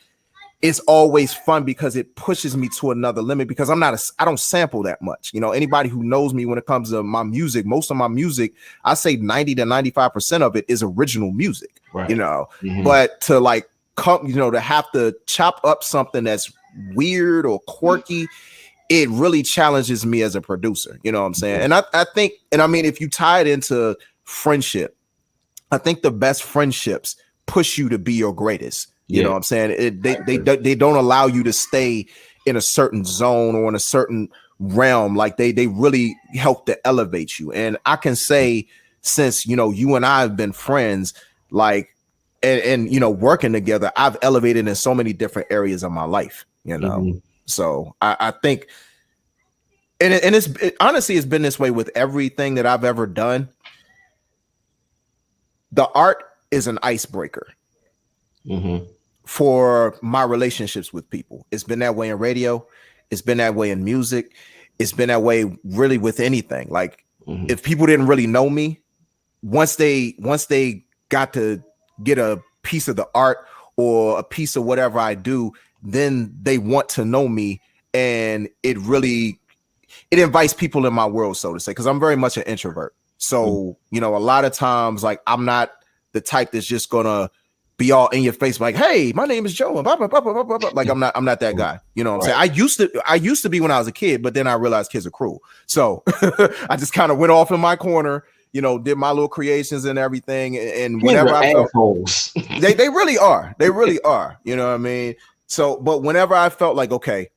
it's always fun because it pushes me to another limit, because I don't sample that much. You know, anybody who knows me when it comes to my music, most of my music, I say 90 to 95% of it is original music, you know, but to like come, you know, to have to chop up something that's weird or quirky, it really challenges me as a producer. You know what I'm saying? And I think, and I mean, if you tie it into friendship, I think the best friendships push you to be your greatest. You know what I'm saying? They don't allow you to stay in a certain zone or in a certain realm. Like they really help to elevate you. And I can say, since, you know, you and I have been friends, like, and you know, working together, I've elevated in so many different areas of my life, you know? So I think, and honestly, it's been this way with everything that I've ever done. The art is an icebreaker. For my relationships with people. It's been that way in radio. It's been that way in music. It's been that way really with anything. Like if people didn't really know me, once they got to get a piece of the art or a piece of whatever I do, then they want to know me. And it invites people in my world, so to say, because I'm very much an introvert. So, you know, a lot of times, like, I'm not the type that's just gonna be all in your face, like, hey, my name is Joe, and blah, blah, blah, blah, blah, blah. Like, I'm not that guy. You know what I'm saying? I used to be when I was a kid, but then I realized kids are cruel. So I just kind of went off in my corner, you know, did my little creations and everything. And whenever I felt, they really are. They really are. You know what I mean? So, but whenever I felt like, okay,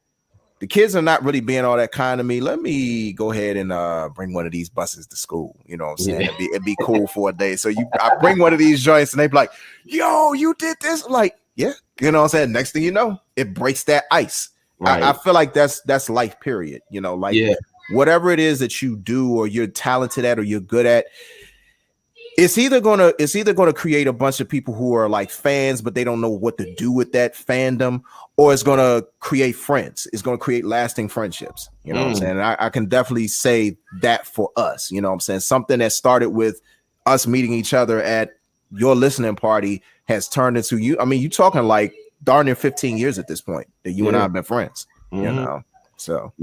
the kids are not really being all that kind to me, let me go ahead and bring one of these buses to school. You know what I'm saying? It'd be cool for a day. So I bring one of these joints and they be like, yo, you did this? I'm like, yeah. You know what I'm saying? Next thing you know, it breaks that ice. I feel like that's life, period. You know, like whatever it is that you do or you're talented at or you're good at, it's either gonna create a bunch of people who are like fans, but they don't know what to do with that fandom, or it's gonna create friends. It's gonna create lasting friendships. You know what I'm saying? And I can definitely say that for us. You know what I'm saying? Something that started with us meeting each other at your listening party has turned into you. I mean, you talking like darn near 15 years at this point that you and I have been friends. You know, so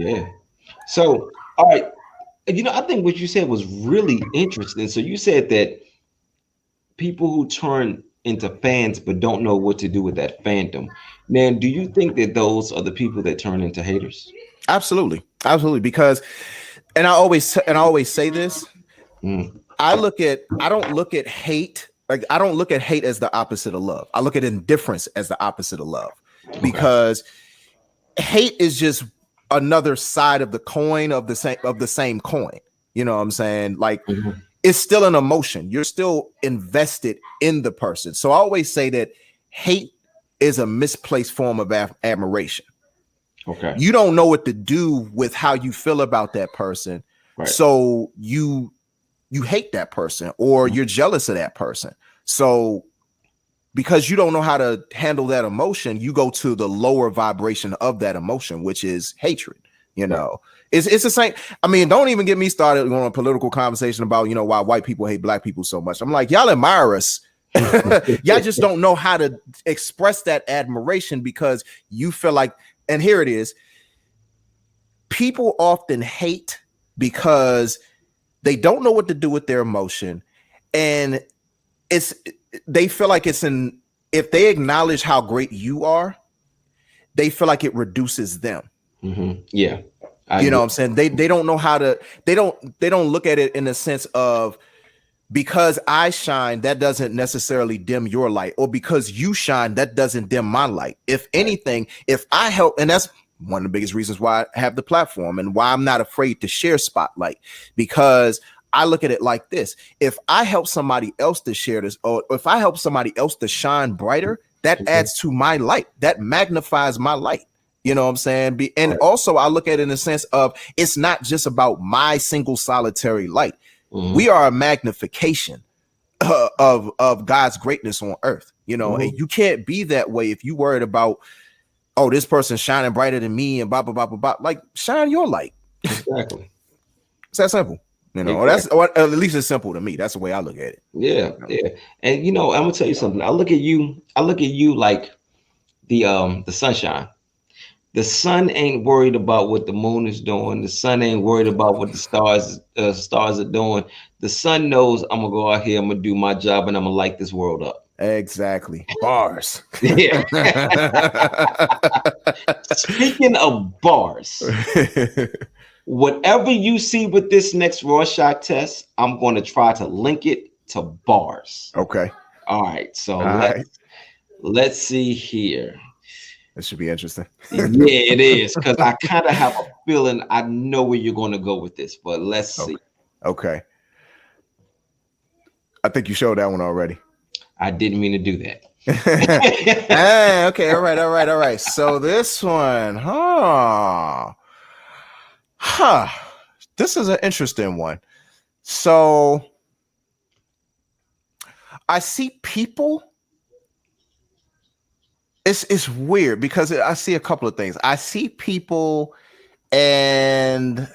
So all right. You know, I think what you said was really interesting. So you said that people who turn into fans but don't know what to do with that fandom. Now, do you think that those are the people that turn into haters? Absolutely. Because, and I always say this. I don't look at hate. Like, I don't look at hate as the opposite of love. I look at indifference as the opposite of love, because hate is just another side of the coin of the same coin. You know what I'm saying? Like, it's still an emotion. You're still invested in the person. So I always say that hate is a misplaced form of admiration. Okay. You don't know what to do with how you feel about that person. Right. So you hate that person, or you're jealous of that person. So because you don't know how to handle that emotion, you go to the lower vibration of that emotion, which is hatred. You know, it's the same. I mean, don't even get me started on a political conversation about, you know, why white people hate black people so much. I'm like, y'all admire us. Y'all just don't know how to express that admiration, because you feel like, and here it is. People often hate because they don't know what to do with their emotion. And they feel like if they acknowledge how great you are, they feel like it reduces them. Yeah. You know what I'm saying? They don't know how to, they don't look at it in the sense of, because I shine, that doesn't necessarily dim your light, or because you shine, that doesn't dim my light. If anything, if I help, and that's one of the biggest reasons why I have the platform and why I'm not afraid to share Spotlight, because I look at it like this. If I help somebody else to share this, or if I help somebody else to shine brighter, that adds to my light. That magnifies my light. You know what I'm saying? And also I look at it in the sense of it's not just about my single solitary light. We are a magnification of God's greatness on earth, you know, and you can't be that way if you worried about, oh, this person's shining brighter than me and blah, blah, blah, blah, blah. Like, shine your light. Exactly. It's that simple. You know, exactly. Or at least it's simple to me. That's the way I look at it. Yeah, yeah. And you know, I'm gonna tell you something. I look at you like the sunshine. The sun ain't worried about what the moon is doing. The sun ain't worried about what the stars are doing. The sun knows I'm gonna go out here, I'm gonna do my job, and I'm gonna light this world up. Exactly. Bars. Yeah. Speaking of bars, whatever you see with this next Rorschach test, I'm going to try to link it to bars. Okay. All right. So let's see here. This should be interesting. Yeah, it is, because I kind of have a feeling I know where you're going to go with this, but let's see. Okay. I think you showed that one already. I didn't mean to do that. Okay. All right. So this one, this is an interesting one. So I see people. It's weird because I see a couple of things. I see people, and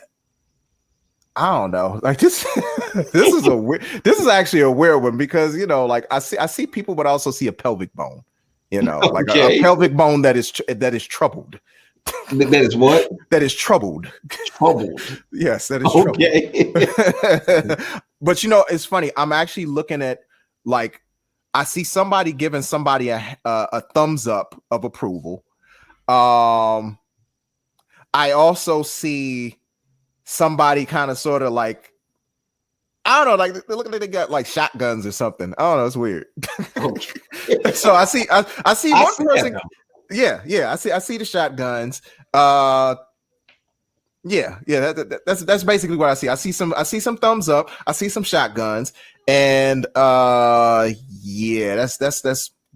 I don't know, like this. This is actually a weird one because, you know, like I see people, but I also see a pelvic bone. You know, like a pelvic bone that is troubled. That is what? That is troubled. Troubled. Yes, that is troubled. Okay. But you know, it's funny. I'm actually looking at, like, I see somebody giving somebody a thumbs up of approval. I also see somebody kind of sort of like, I don't know, like they look like they got like shotguns or something. I don't know, it's weird. So I see one person. Yeah, I see the shotguns. That's basically what I see. I see some thumbs up. I see some shotguns, and that's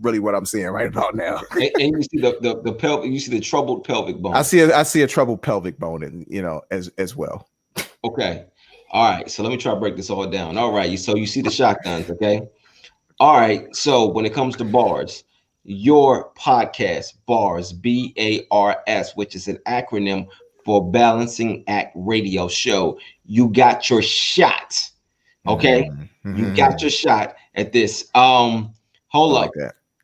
really what I'm seeing right about now. and you see the pelvic. You see the troubled pelvic bone. I see a troubled pelvic bone, and you know, as well. Okay, all right. So let me try to break this all down. All right, so you see the shotguns. Okay, all right. So when it comes to bars, your podcast, bars, BARS, which is an acronym for Balancing Act Radio Show. You got your shot. Okay. You got your shot at this. Hold up.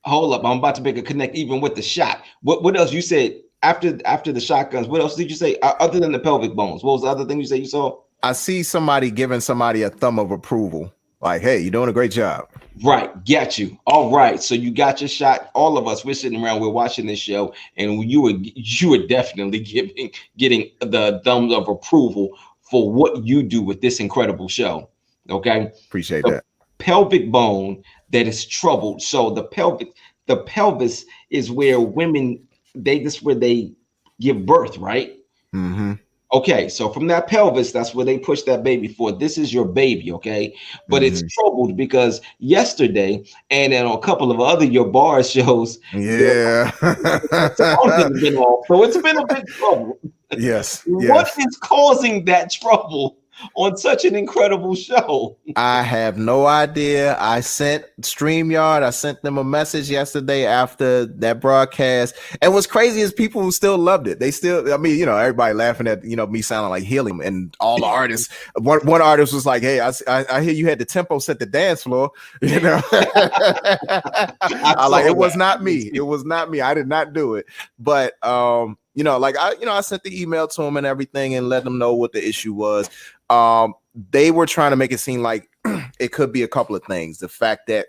I'm about to make a connect even with the shot. What else you said after the shotguns? What else did you say other than the pelvic bones? What was the other thing you said you saw? I see somebody giving somebody a thumb of approval. Like, hey, you're doing a great job. Right. Got you. All right. So you got your shot. All of us, we're sitting around, we're watching this show, and you were definitely getting the thumbs of approval for what you do with this incredible show. Okay. Appreciate that. Pelvic bone that is troubled. So the pelvis is where women, this is where they give birth, right? Mm-hmm. Okay, so from that pelvis, that's where they push that baby for. This is your baby, okay? But it's troubled because yesterday, and then on a couple of other your bar shows, so it's been a bit trouble. Yes. What is causing that trouble on such an incredible show? I have no idea. I sent StreamYard, I sent them a message yesterday after that broadcast. And what's crazy is people who still loved it. They still, I mean, you know, everybody laughing at, you know, me sounding like Helium, and all the artists. One artist was like, hey, I hear you had the tempo set the dance floor. You know, it was not me. It was not me. I did not do it. But you know, like I sent the email to them and everything and let them know what the issue was. They were trying to make it seem like it could be a couple of things. The fact that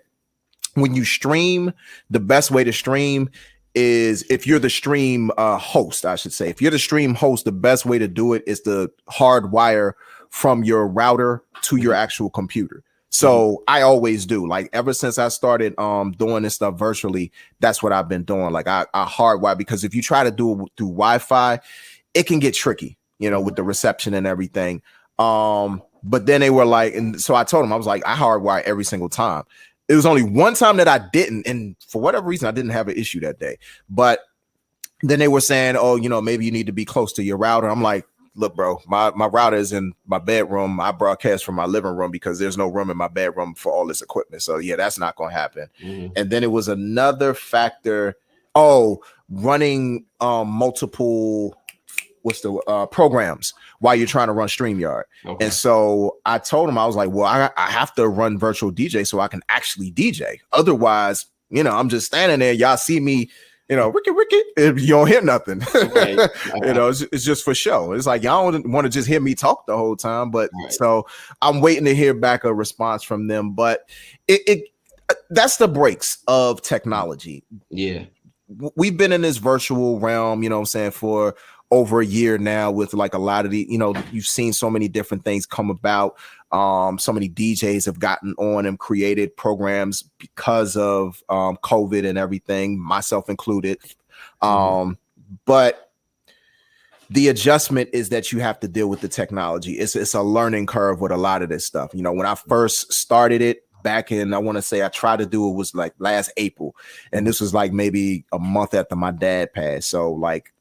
when you stream, the best way to stream is, if you're the stream host, I should say, if you're the stream host, the best way to do it is to hardwire from your router to your actual computer. So I always do, like, ever since I started doing this stuff virtually, that's what I've been doing. Like I hardwire, because if you try to do it through Wi-Fi, it can get tricky, you know, with the reception and everything. But then they were like, and so I told them, I was like, I hardwire every single time. It was only one time that I didn't, and for whatever reason, I didn't have an issue that day. But then they were saying, oh, maybe you need to be close to your router. I'm like, look, bro, my router is in my bedroom. I broadcast from my living room because there's no room in my bedroom for all this equipment. So yeah, that's not going to happen. Mm-hmm. And then it was another factor. Oh, running multiple programs while you're trying to run StreamYard. Okay. And so I told him, I was like, well, I have to run virtual DJ so I can actually DJ. Otherwise, I'm just standing there. Y'all see me, Ricky, you don't hear nothing. Right. It's just for show. It's like, y'all don't want to just hear me talk the whole time. But right. So I'm waiting to hear back a response from them. But that's the breaks of technology. Yeah. We've been in this virtual realm, for over a year now with like a lot of the, you've seen so many different things come about. So many DJs have gotten on and created programs because of COVID and everything, myself included. But the adjustment is that you have to deal with the technology. It's a learning curve with a lot of this stuff. When I first started it, back in, I want to say I tried to do it was like last April. And this was like maybe a month after my dad passed. So like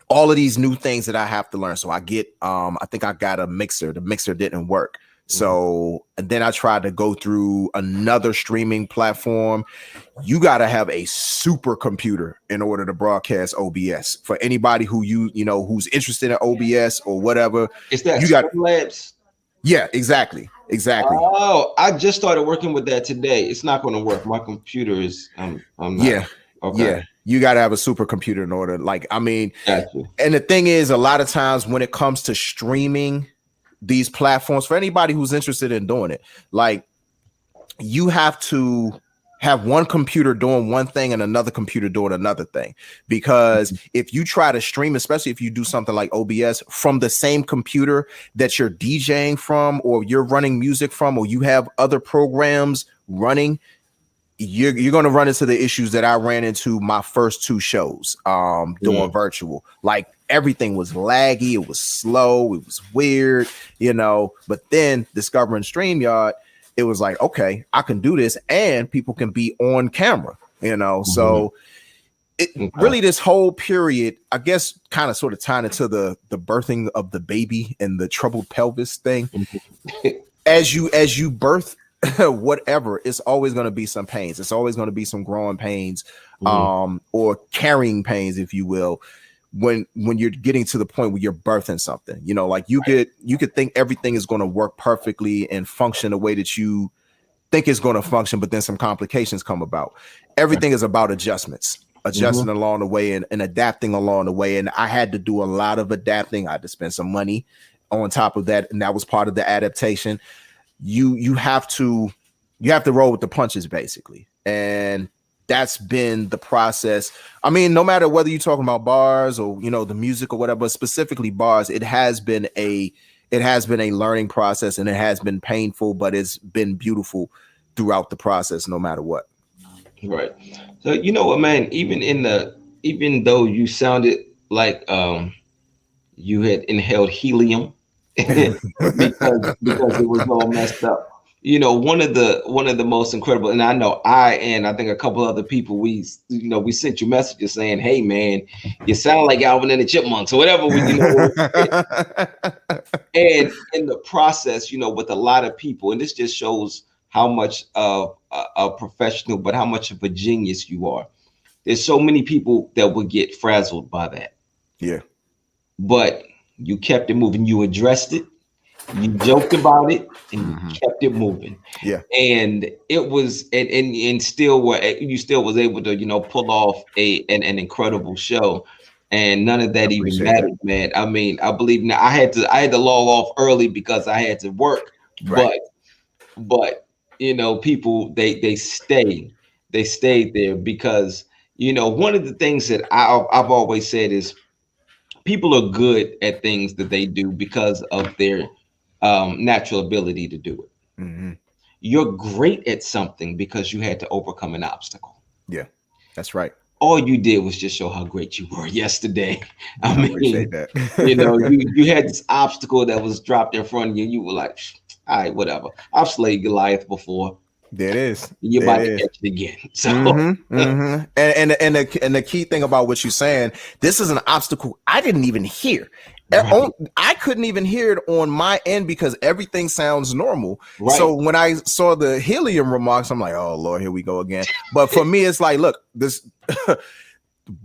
all of these new things that I have to learn. So I get, I think I got a mixer. The mixer didn't work. So and then I tried to go through another streaming platform. You got to have a super computer in order to broadcast OBS. For anybody who who's interested in OBS or whatever. Is that you got Labs? Yeah, exactly. Oh, I just started working with that today. It's not going to work. My computer is I'm not. Yeah. Okay. Yeah. You got to have a supercomputer in order. Like, I mean, gotcha. And the thing is, a lot of times when it comes to streaming these platforms, for anybody who's interested in doing it, like you have to have one computer doing one thing and another computer doing another thing. Because if you try to stream, especially if you do something like OBS from the same computer that you're DJing from, or you're running music from, or you have other programs running, you're going to run into the issues that I ran into my first two shows doing virtual. Like everything was laggy, it was slow, it was weird, but then discovering StreamYard, it was like, okay, I can do this and people can be on camera, So really this whole period, I guess, kind of sort of tying into the birthing of the baby and the troubled pelvis thing. As you birth whatever, it's always going to be some pains. It's always going to be some growing pains, or carrying pains, if you will, when you're getting to the point where you're birthing something, like you could think everything is going to work perfectly and function the way that you think it's going to function, but then some complications come about. Everything is about adjustments, along the way and adapting along the way. And I had to do a lot of adapting. I had to spend some money on top of that. And that was part of the adaptation. You have to roll with the punches, basically. And that's been the process. I mean, no matter whether you're talking about bars or, the music or whatever, but specifically bars, it has been a learning process, and it has been painful, but it's been beautiful throughout the process, no matter what. Right. So, you know what, man, even though you sounded like you had inhaled helium because it was all messed up. One of the most incredible, and I know I think a couple other people, we sent you messages saying, hey man, you sound like Alvin and the Chipmunks or whatever. And in the process, with a lot of people, and this just shows how much of a professional, but how much of a genius you are. There's so many people that would get frazzled by that. Yeah. But you kept it moving. You addressed it. You joked about it, and you kept it moving. Yeah. And it was, and still was able to, pull off an incredible show. And none of that even mattered, man. I mean, I believe now I had to log off early because I had to work. Right. But people they stayed there because one of the things that I've always said is people are good at things that they do because of their natural ability to do it. You're great at something because you had to overcome an obstacle. Yeah, that's right. all you did was just show how great you were yesterday. I mean, appreciate that. you had this obstacle that was dropped in front of you. You were like, all right, whatever. I've slayed Goliath before. There it is. You're about to catch it again. So, And the key thing about what you're saying, this is an obstacle I didn't even hear. Right. I couldn't even hear it on my end because everything sounds normal. Right. So when I saw the helium remarks, I'm like, oh Lord, here we go again. But for me, it's like, look, this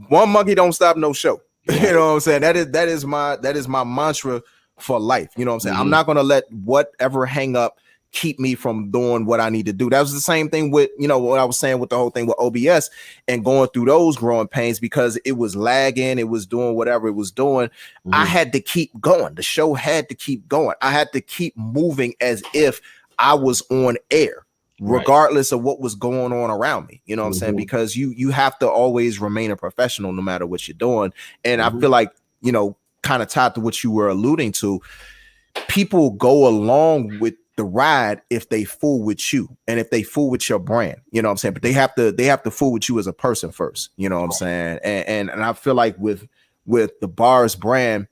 one monkey don't stop no show. You know what I'm saying? That is my mantra for life. You know what I'm saying? I'm not gonna let whatever hang up keep me from doing what I need to do. That was the same thing with, what I was saying with the whole thing with OBS and going through those growing pains because it was lagging, it was doing whatever it was doing. I had to keep going. The show had to keep going. I had to keep moving as if I was on air, regardless of what was going on around me. You know what I'm saying? Because you have to always remain a professional no matter what you're doing. And I feel like, kind of tied to what you were alluding to, people go along with the ride if they fool with you and if they fool with your brand, you know what I'm saying? But they have to fool with you as a person first, you know what I'm saying? And I feel like with the Bars brand,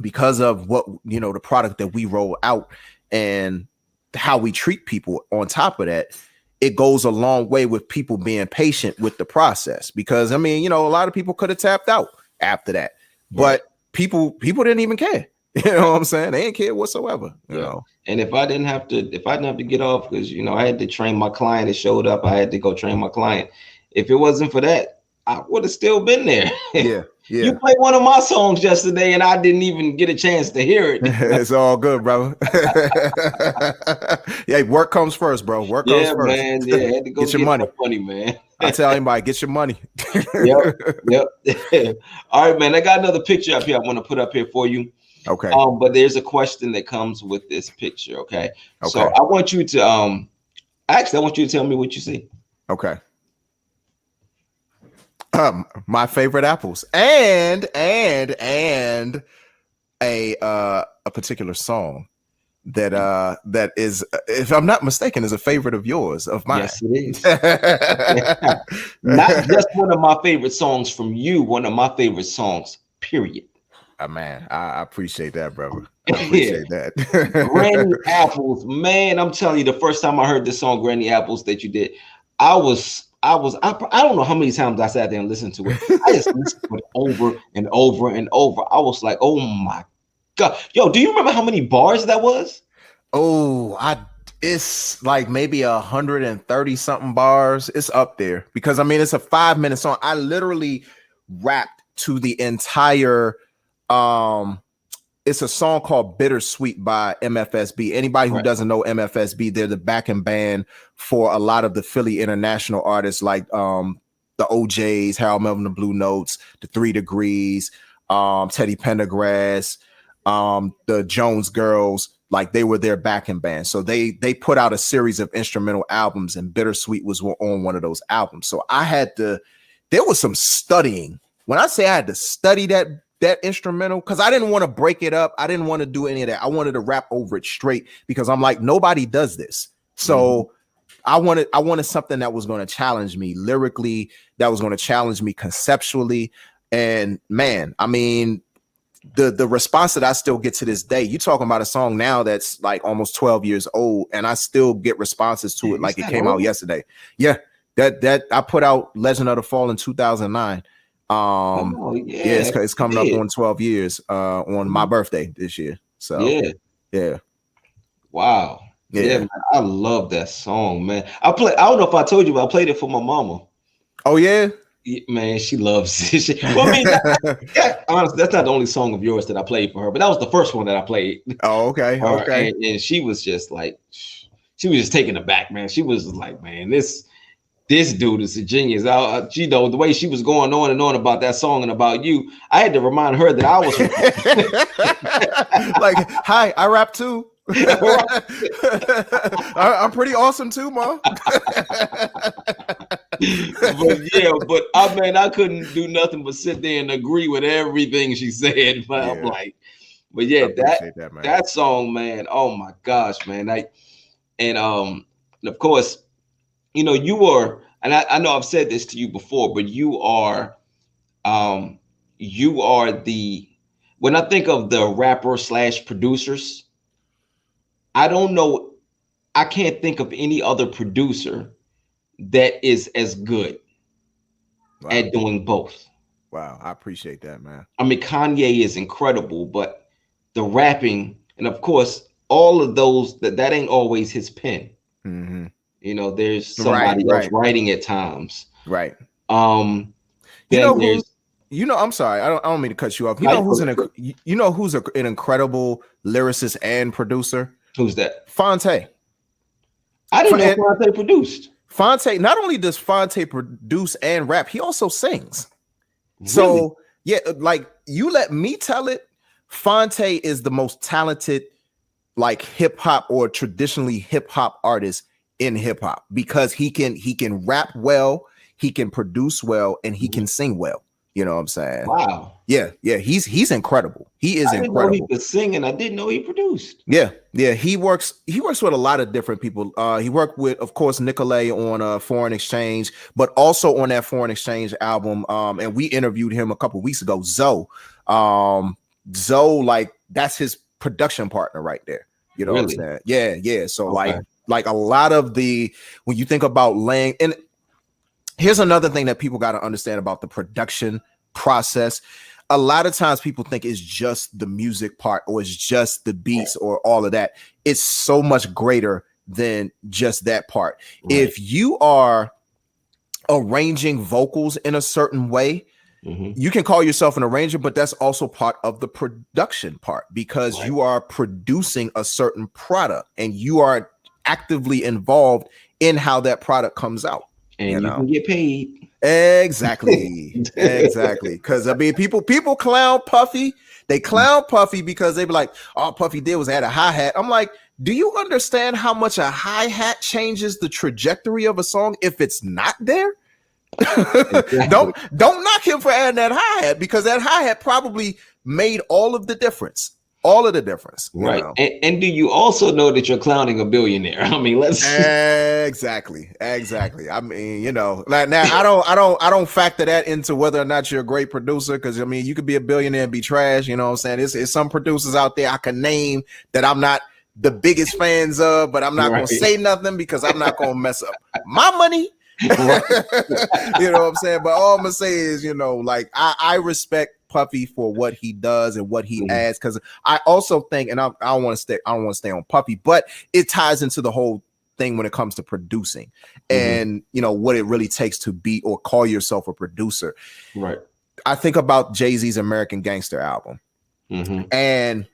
because of what, the product that we roll out and how we treat people on top of that, it goes a long way with people being patient with the process. Because I mean, a lot of people could have tapped out after that, but people didn't even care. You know what I'm saying? They ain't care whatsoever, you know. And if I didn't have to get off because I had to train my client, it showed up, I had to go train my client. If it wasn't for that, I would have still been there. Yeah. You played one of my songs yesterday and I didn't even get a chance to hear it. It's all good, brother. Yeah, work comes first, bro. Work comes first. Man. Yeah, I had to go get your money, man. I tell anybody, get your money. Yep. All right, man. I got another picture up here I want to put up here for you. Okay. But there's a question that comes with this picture. Okay. So I want you to I want you to tell me what you see. Okay. My favorite apples and a particular song that is, if I'm not mistaken, is a favorite of yours, of mine. Yes, it is. Not just one of my favorite songs from you, one of my favorite songs, period. Man, I appreciate that, brother. I appreciate that. Granny Apples, man, I'm telling you, the first time I heard this song, Granny Apples, that you did, I don't know how many times I sat there and listened to it. I just listened to it over and over and over. I was like, oh my God. Yo, do you remember how many bars that was? Oh, it's like maybe 130 something bars. It's up there because I mean, it's a 5-minute song. I literally rapped to the entire it's a song called Bittersweet by MFSB. Anybody who doesn't know MFSB, they're the backing band for a lot of the Philly international artists like the OJs, Harold Melvin, the Blue Notes, the 3 Degrees, Teddy Pendergrass, the Jones Girls. Like they were their backing band. So they put out a series of instrumental albums and Bittersweet was on one of those albums. So there was some studying. When I say I had to study that instrumental, because I didn't want to break it up. I didn't want to do any of that. I wanted to rap over it straight because I'm like, nobody does this. So I wanted something that was going to challenge me lyrically, that was going to challenge me conceptually. And man, I mean, the response that I still get to this day, you talking about a song now that's like almost 12 years old, and I still get responses to it like it came out yesterday. Yeah, that I put out Legend of the Fall in 2009. It's coming up on 12 years on my birthday this year. So yeah. Wow. Yeah, man, I love that song, man. I don't know if I told you, but I played it for my mama. Oh yeah? Man, she loves it. Well, I mean, honestly, that's not the only song of yours that I played for her, but that was the first one that I played. Oh, okay. Okay. And she was just like, she was just taken aback, man. She was like, man, this dude is a genius. The way she was going on and on about that song and about you, I had to remind her that I was like, hi, I rap too. I'm pretty awesome too, Mom. but I couldn't do nothing but sit there and agree with everything she said. But I'm like, but yeah, that song, man. Oh my gosh, man. And of course, you were and I know I've said this to you before, but you are the, when I think of the rapper / producers, I don't know, I can't think of any other producer that is as good at doing both. Wow, I appreciate that, man. I mean, Kanye is incredible, but the rapping, and of course, all of those, that ain't always his pen. Mm-hmm. You know, there's somebody else writing at times. Right. Then I'm sorry, I don't mean to cut you off. You know who's an incredible lyricist and producer? Who's that? Fonte. I didn't know Fonte produced. Fonte, not only does Fonte produce and rap, he also sings. Really? So yeah, like, you let me tell it, Fonte is the most talented, like, hip hop or traditionally hip hop artist in hip hop, because he can rap well, he can produce well, and he can sing well. You know what I'm saying? Wow. Yeah. He's incredible. He is incredible. I didn't know he could sing, and I didn't know he produced. Yeah. He works with a lot of different people. He worked with, of course, Nicolay on Foreign Exchange, but also on that Foreign Exchange album. And we interviewed him a couple of weeks ago. Zoe, like, that's his production partner right there. You know what I'm saying? Yeah. So like a lot of when you think about laying, and here's another thing that people got to understand about the production process. A lot of times people think it's just the music part, or it's just the beats, or all of that. It's so much greater than just that part. Right. If you are arranging vocals in a certain way, you can call yourself an arranger, but that's also part of the production part, because you are producing a certain product and you are actively involved in how that product comes out. And you can get paid. Exactly. Because I mean, people clown Puffy. They clown Puffy because they be like, all Puffy did was add a hi-hat. I'm like, do you understand how much a hi-hat changes the trajectory of a song if it's not there? Exactly. Don't knock him for adding that hi-hat, because that hi-hat probably made all of the difference. Right. And do you also know that you're clowning a billionaire? I mean, let's exactly. I mean, you know, like, now I don't factor that into whether or not you're a great producer, because I mean, you could be a billionaire and be trash. You know what I'm saying? It's some producers out there I can name that I'm not the biggest fans of, but I'm not gonna say nothing because I'm not gonna mess up my money. You know what I'm saying? But all I'm gonna say is, you know, like, I respect Puffy for what he does and what he adds, because I also think, and I don't want to stay on Puffy, but it ties into the whole thing when it comes to producing and, you know, what it really takes to be or call yourself a producer. Right. I think about Jay-Z's American Gangster album and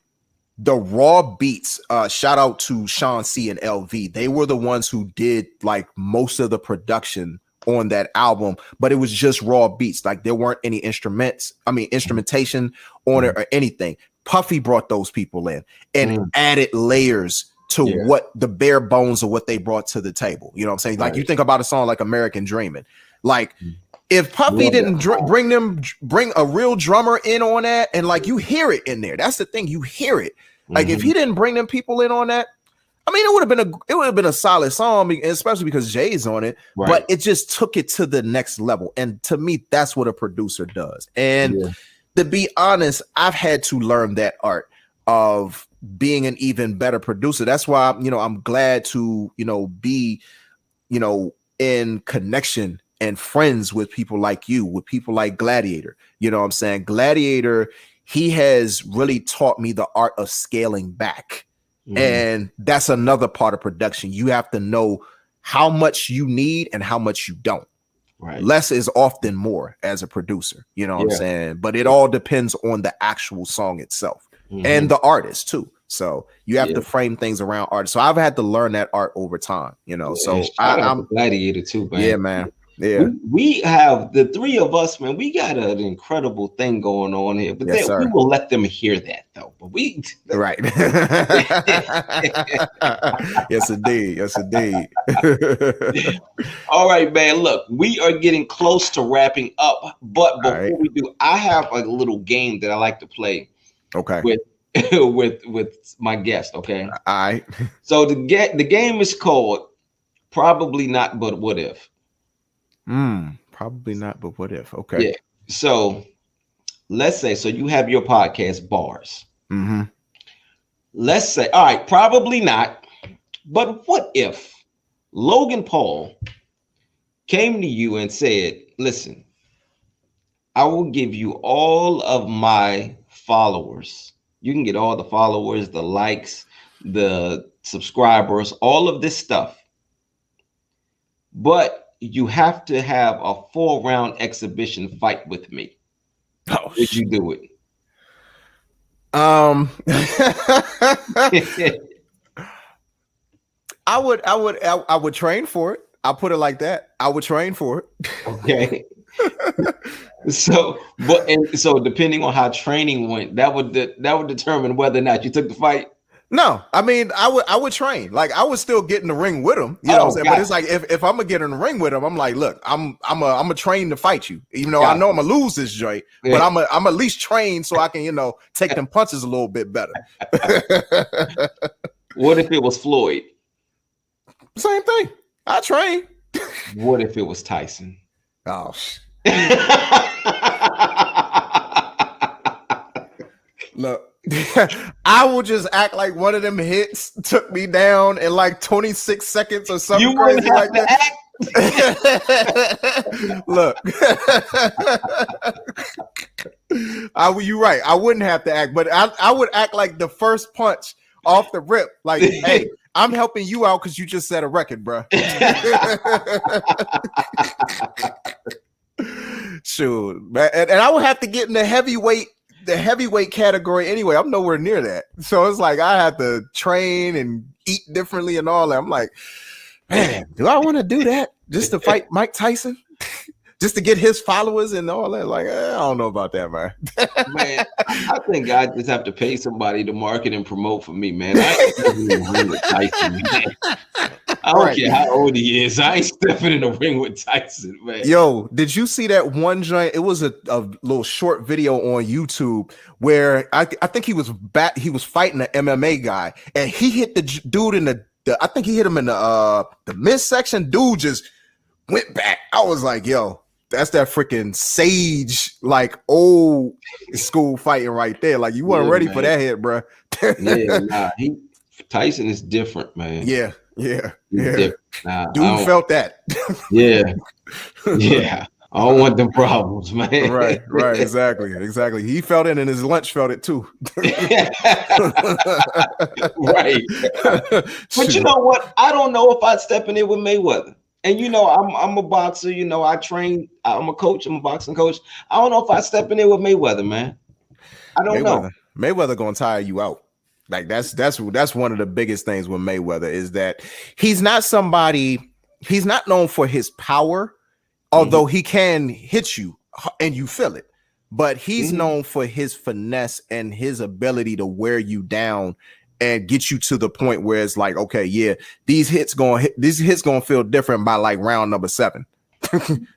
the raw beats. Shout out to Sean C and LV. They were the ones who did like most of the production on that album, but it was just raw beats. Like, there weren't any instrumentation on it or anything. Puffy brought those people in and added layers to what the bare bones of what they brought to the table. You know what I'm saying? Like, you think about a song like American Dreamin', like, if Puffy didn't bring a real drummer in on that, and like, you hear it in there. That's the thing, you hear it. Like, if he didn't bring them people in on that, I mean, it would have been a solid song, especially because Jay's on it. Right. But it just took it to the next level. And to me, that's what a producer does. And to be honest, I've had to learn that art of being an even better producer. That's why, you know, I'm glad to, you know, be, you know, in connection and friends with people like you, with people like Gladiator. You know what I'm saying? Gladiator, he has really taught me the art of scaling back. And that's another part of production. You have to know how much you need and how much you don't. Right. Less is often more as a producer. You know what I'm saying? But it all depends on the actual song itself and the artist too. So you have to frame things around art. So I've had to learn that art over time, you know. So I'm Gladiator too, man. Yeah, man. Yeah, we have the three of us, man. We got an incredible thing going on here, but we will let them hear that though. But we right. Yes, indeed. All right, man. Look, we are getting close to wrapping up, but before we do, I have a little game that I like to play. Okay. With my guest. Okay. All right. So the game is called Probably Not, But What If. Probably not, but what if? Okay. Yeah. So let's say, so you have your podcast bars. Let's say, all right, probably not. But what if Logan Paul came to you and said, listen, I will give you all of my followers. You can get all the followers, the likes, the subscribers, all of this stuff. But you have to have a 4-round exhibition fight with me. Oh, would you do it? I would train for it. I'll put it like that. I would train for it. Okay. So depending on how training went, that would determine whether or not you took the fight. No, I mean, I would train. Like, I would still get in the ring with him. You know what I'm saying? But it's like, if I'm gonna get in the ring with him, I'm like, look, I'm a train to fight you. Even though I know I'm gonna lose this joint, but I'm at least trained so I can, take them punches a little bit better. What if it was Floyd? Same thing. I train. What if it was Tyson? Oh, look. I will just act like one of them hits took me down in like 26 seconds or something crazy like that. Look, you're right. I wouldn't have to act, but I would act like the first punch off the rip. Like, hey, I'm helping you out because you just set a record, bro. Sure, and I would have to get in the heavyweight category anyway. I'm nowhere near that, so it's like I have to train and eat differently and all that. I'm like, man, do I want to do that just to fight Mike Tyson, just to get his followers and all that? Like, I don't know about that, man. Man, I think I just have to pay somebody to market and promote for me, man. I ain't in the ring with Tyson, man. I don't care how old he is. I ain't stepping in the ring with Tyson, man. Yo, did you see that one joint? It was a little short video on YouTube where I think he was fighting an MMA guy, and he hit the dude in the I think he hit him in the midsection. Dude just went back. I was like, yo, that's that freaking sage, like old school fighting right there. Like, you weren't ready for that hit, bro. Tyson is different, man. Yeah. Nah, dude felt that. Yeah. I don't want them problems, man. Right, exactly. He felt it, and his lunch felt it too. Right. But you know what? I don't know if I'd step in it with Mayweather. And I'm a boxer. I train. I'm a coach. I'm a boxing coach. I don't know if I'd step in it with Mayweather, man. I don't know. Mayweather gonna tire you out. Like, that's one of the biggest things with Mayweather is that he's not known for his power, although he can hit you and you feel it, but he's known for his finesse and his ability to wear you down and get you to the point where it's like, okay, yeah, these hits gonna feel different by like round number 7.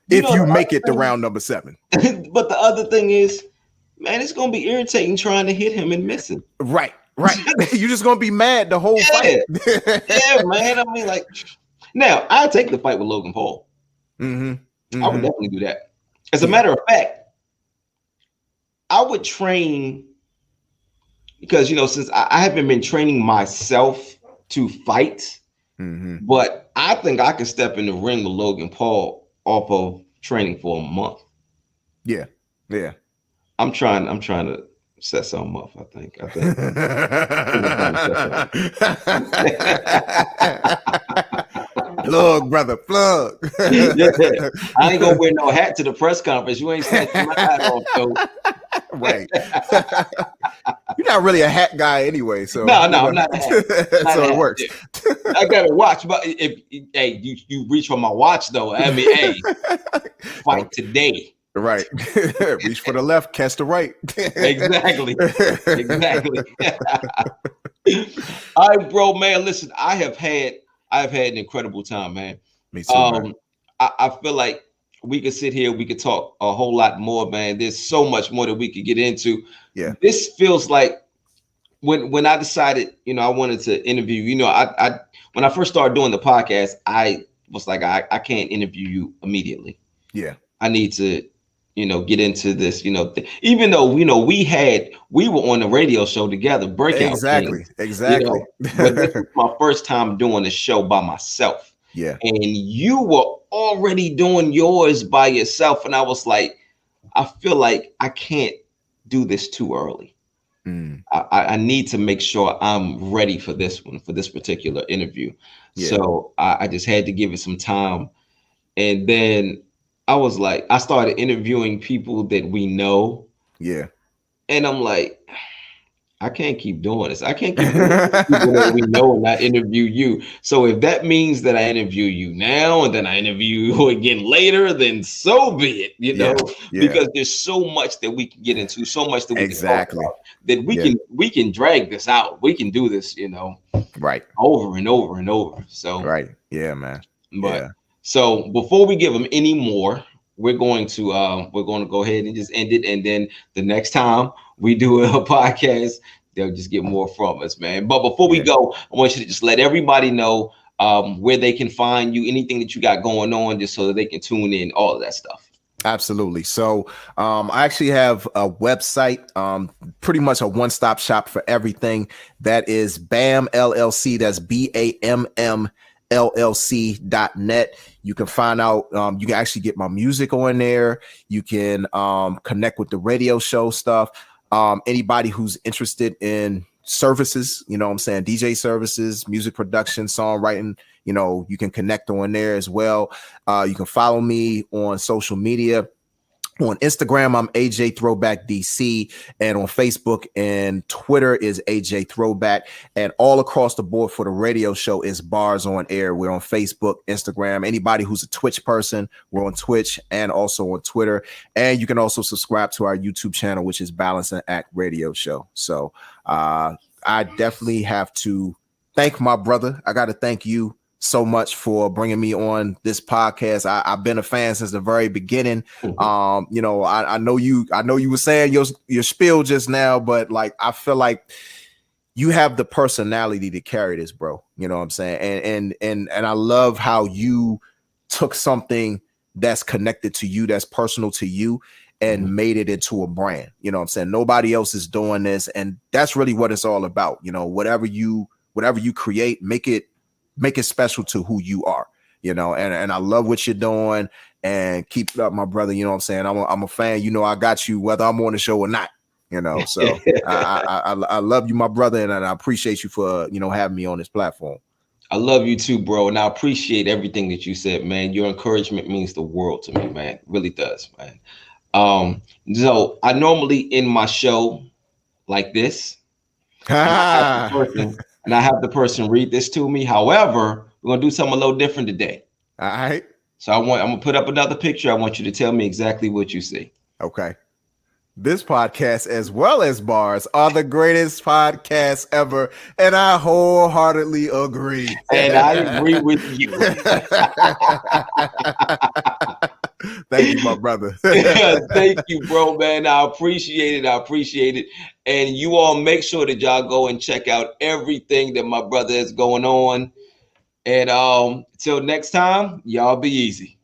If you make it to round number 7. But the other thing is, man, it's gonna be irritating trying to hit him and missing. Right. You're just gonna be mad the whole fight. Yeah, man. I mean, like, now I'll take the fight with Logan Paul. I would definitely do that. As a matter of fact, I would train because since I haven't been training myself to fight, but I think I could step in the ring with Logan Paul off of training for a month. Yeah. I'm trying to set something up. I think. Plug, brother, plug. Yeah. I ain't gonna wear no hat to the press conference. You ain't snatching my hat off, though. Right. You're not really a hat guy anyway, so no, I'm not a hat. So it works. I got a watch, but if you reach for my watch though, I mean, fight today. Right. Reach for the left, catch the right. Exactly. All right, bro, man. Listen, I've had an incredible time, man. Me too, man. I feel like we could sit here, we could talk a whole lot more, man. There's so much more that we could get into. Yeah. This feels like when I decided, I wanted to interview, I when I first started doing the podcast, I was like, I can't interview you immediately. Yeah. I need to, get into this, even though, we were on the radio show together, Breakout Exactly. Kings, Exactly. but this was my first time doing the show by myself. Yeah. And you were already doing yours by yourself. And I was like, I feel like I can't do this too early. I need to make sure I'm ready for this one, for this particular interview. Yeah. So I just had to give it some time. And then I was like, I started interviewing people that we know. Yeah. And I'm like, I can't keep doing this. I can't keep doing people that we know and not interview you. So if that means that I interview you now and then I interview you again later, then so be it, because there's so much that we can get into, so much that we can talk about, that we can drag this out. We can do this, right, over and over and over. So right. Yeah, man. But so before we give them any more, we're going to go ahead and just end it. And then the next time we do a podcast, they'll just get more from us, man. But before we go, I want you to just let everybody know where they can find you, anything that you got going on, just so that they can tune in, all of that stuff. Absolutely. So I actually have a website, pretty much a one-stop shop for everything. That is BAM LLC. That's BAMM LLC.net. You can find out, you can actually get my music on there. You can connect with the radio show stuff. Anybody who's interested in services, you know what I'm saying, DJ services, music production, songwriting, you can connect on there as well. You can follow me on social media. On Instagram, I'm AJ Throwback DC, and on Facebook and Twitter is AJ Throwback, and all across the board for the radio show is Bars on Air. We're on Facebook, Instagram. Anybody who's a Twitch person, we're on Twitch and also on Twitter. And you can also subscribe to our YouTube channel, which is Balance and Act Radio Show. So I definitely have to thank my brother. I got to thank you so much for bringing me on this podcast. I've been a fan since the very beginning. I know you were saying your spiel just now, but like, I feel like you have the personality to carry this, bro. You know what I'm saying? And I love how you took something that's connected to you, that's personal to you, and made it into a brand. You know what I'm saying? Nobody else is doing this. And that's really what it's all about. Whatever you create, make it special to who you are, and I love what you're doing, and keep it up, my brother. You know what I'm saying? I'm a fan. I got you whether I'm on the show or not, so I love you, my brother. And I appreciate you for, having me on this platform. I love you too, bro. And I appreciate everything that you said, man. Your encouragement means the world to me, man. It really does, man. So I normally end my show like this. And I have the person read this to me. However, we're going to do something a little different today. All right. So I'm going to put up another picture. I want you to tell me exactly what you see. Okay. This podcast, as well as Bars, are the greatest podcasts ever. And I wholeheartedly agree. And I agree with you. Thank you, my brother. Thank you, bro, man. I appreciate it. And you all make sure that y'all go and check out everything that my brother is going on. And till next time, y'all be easy.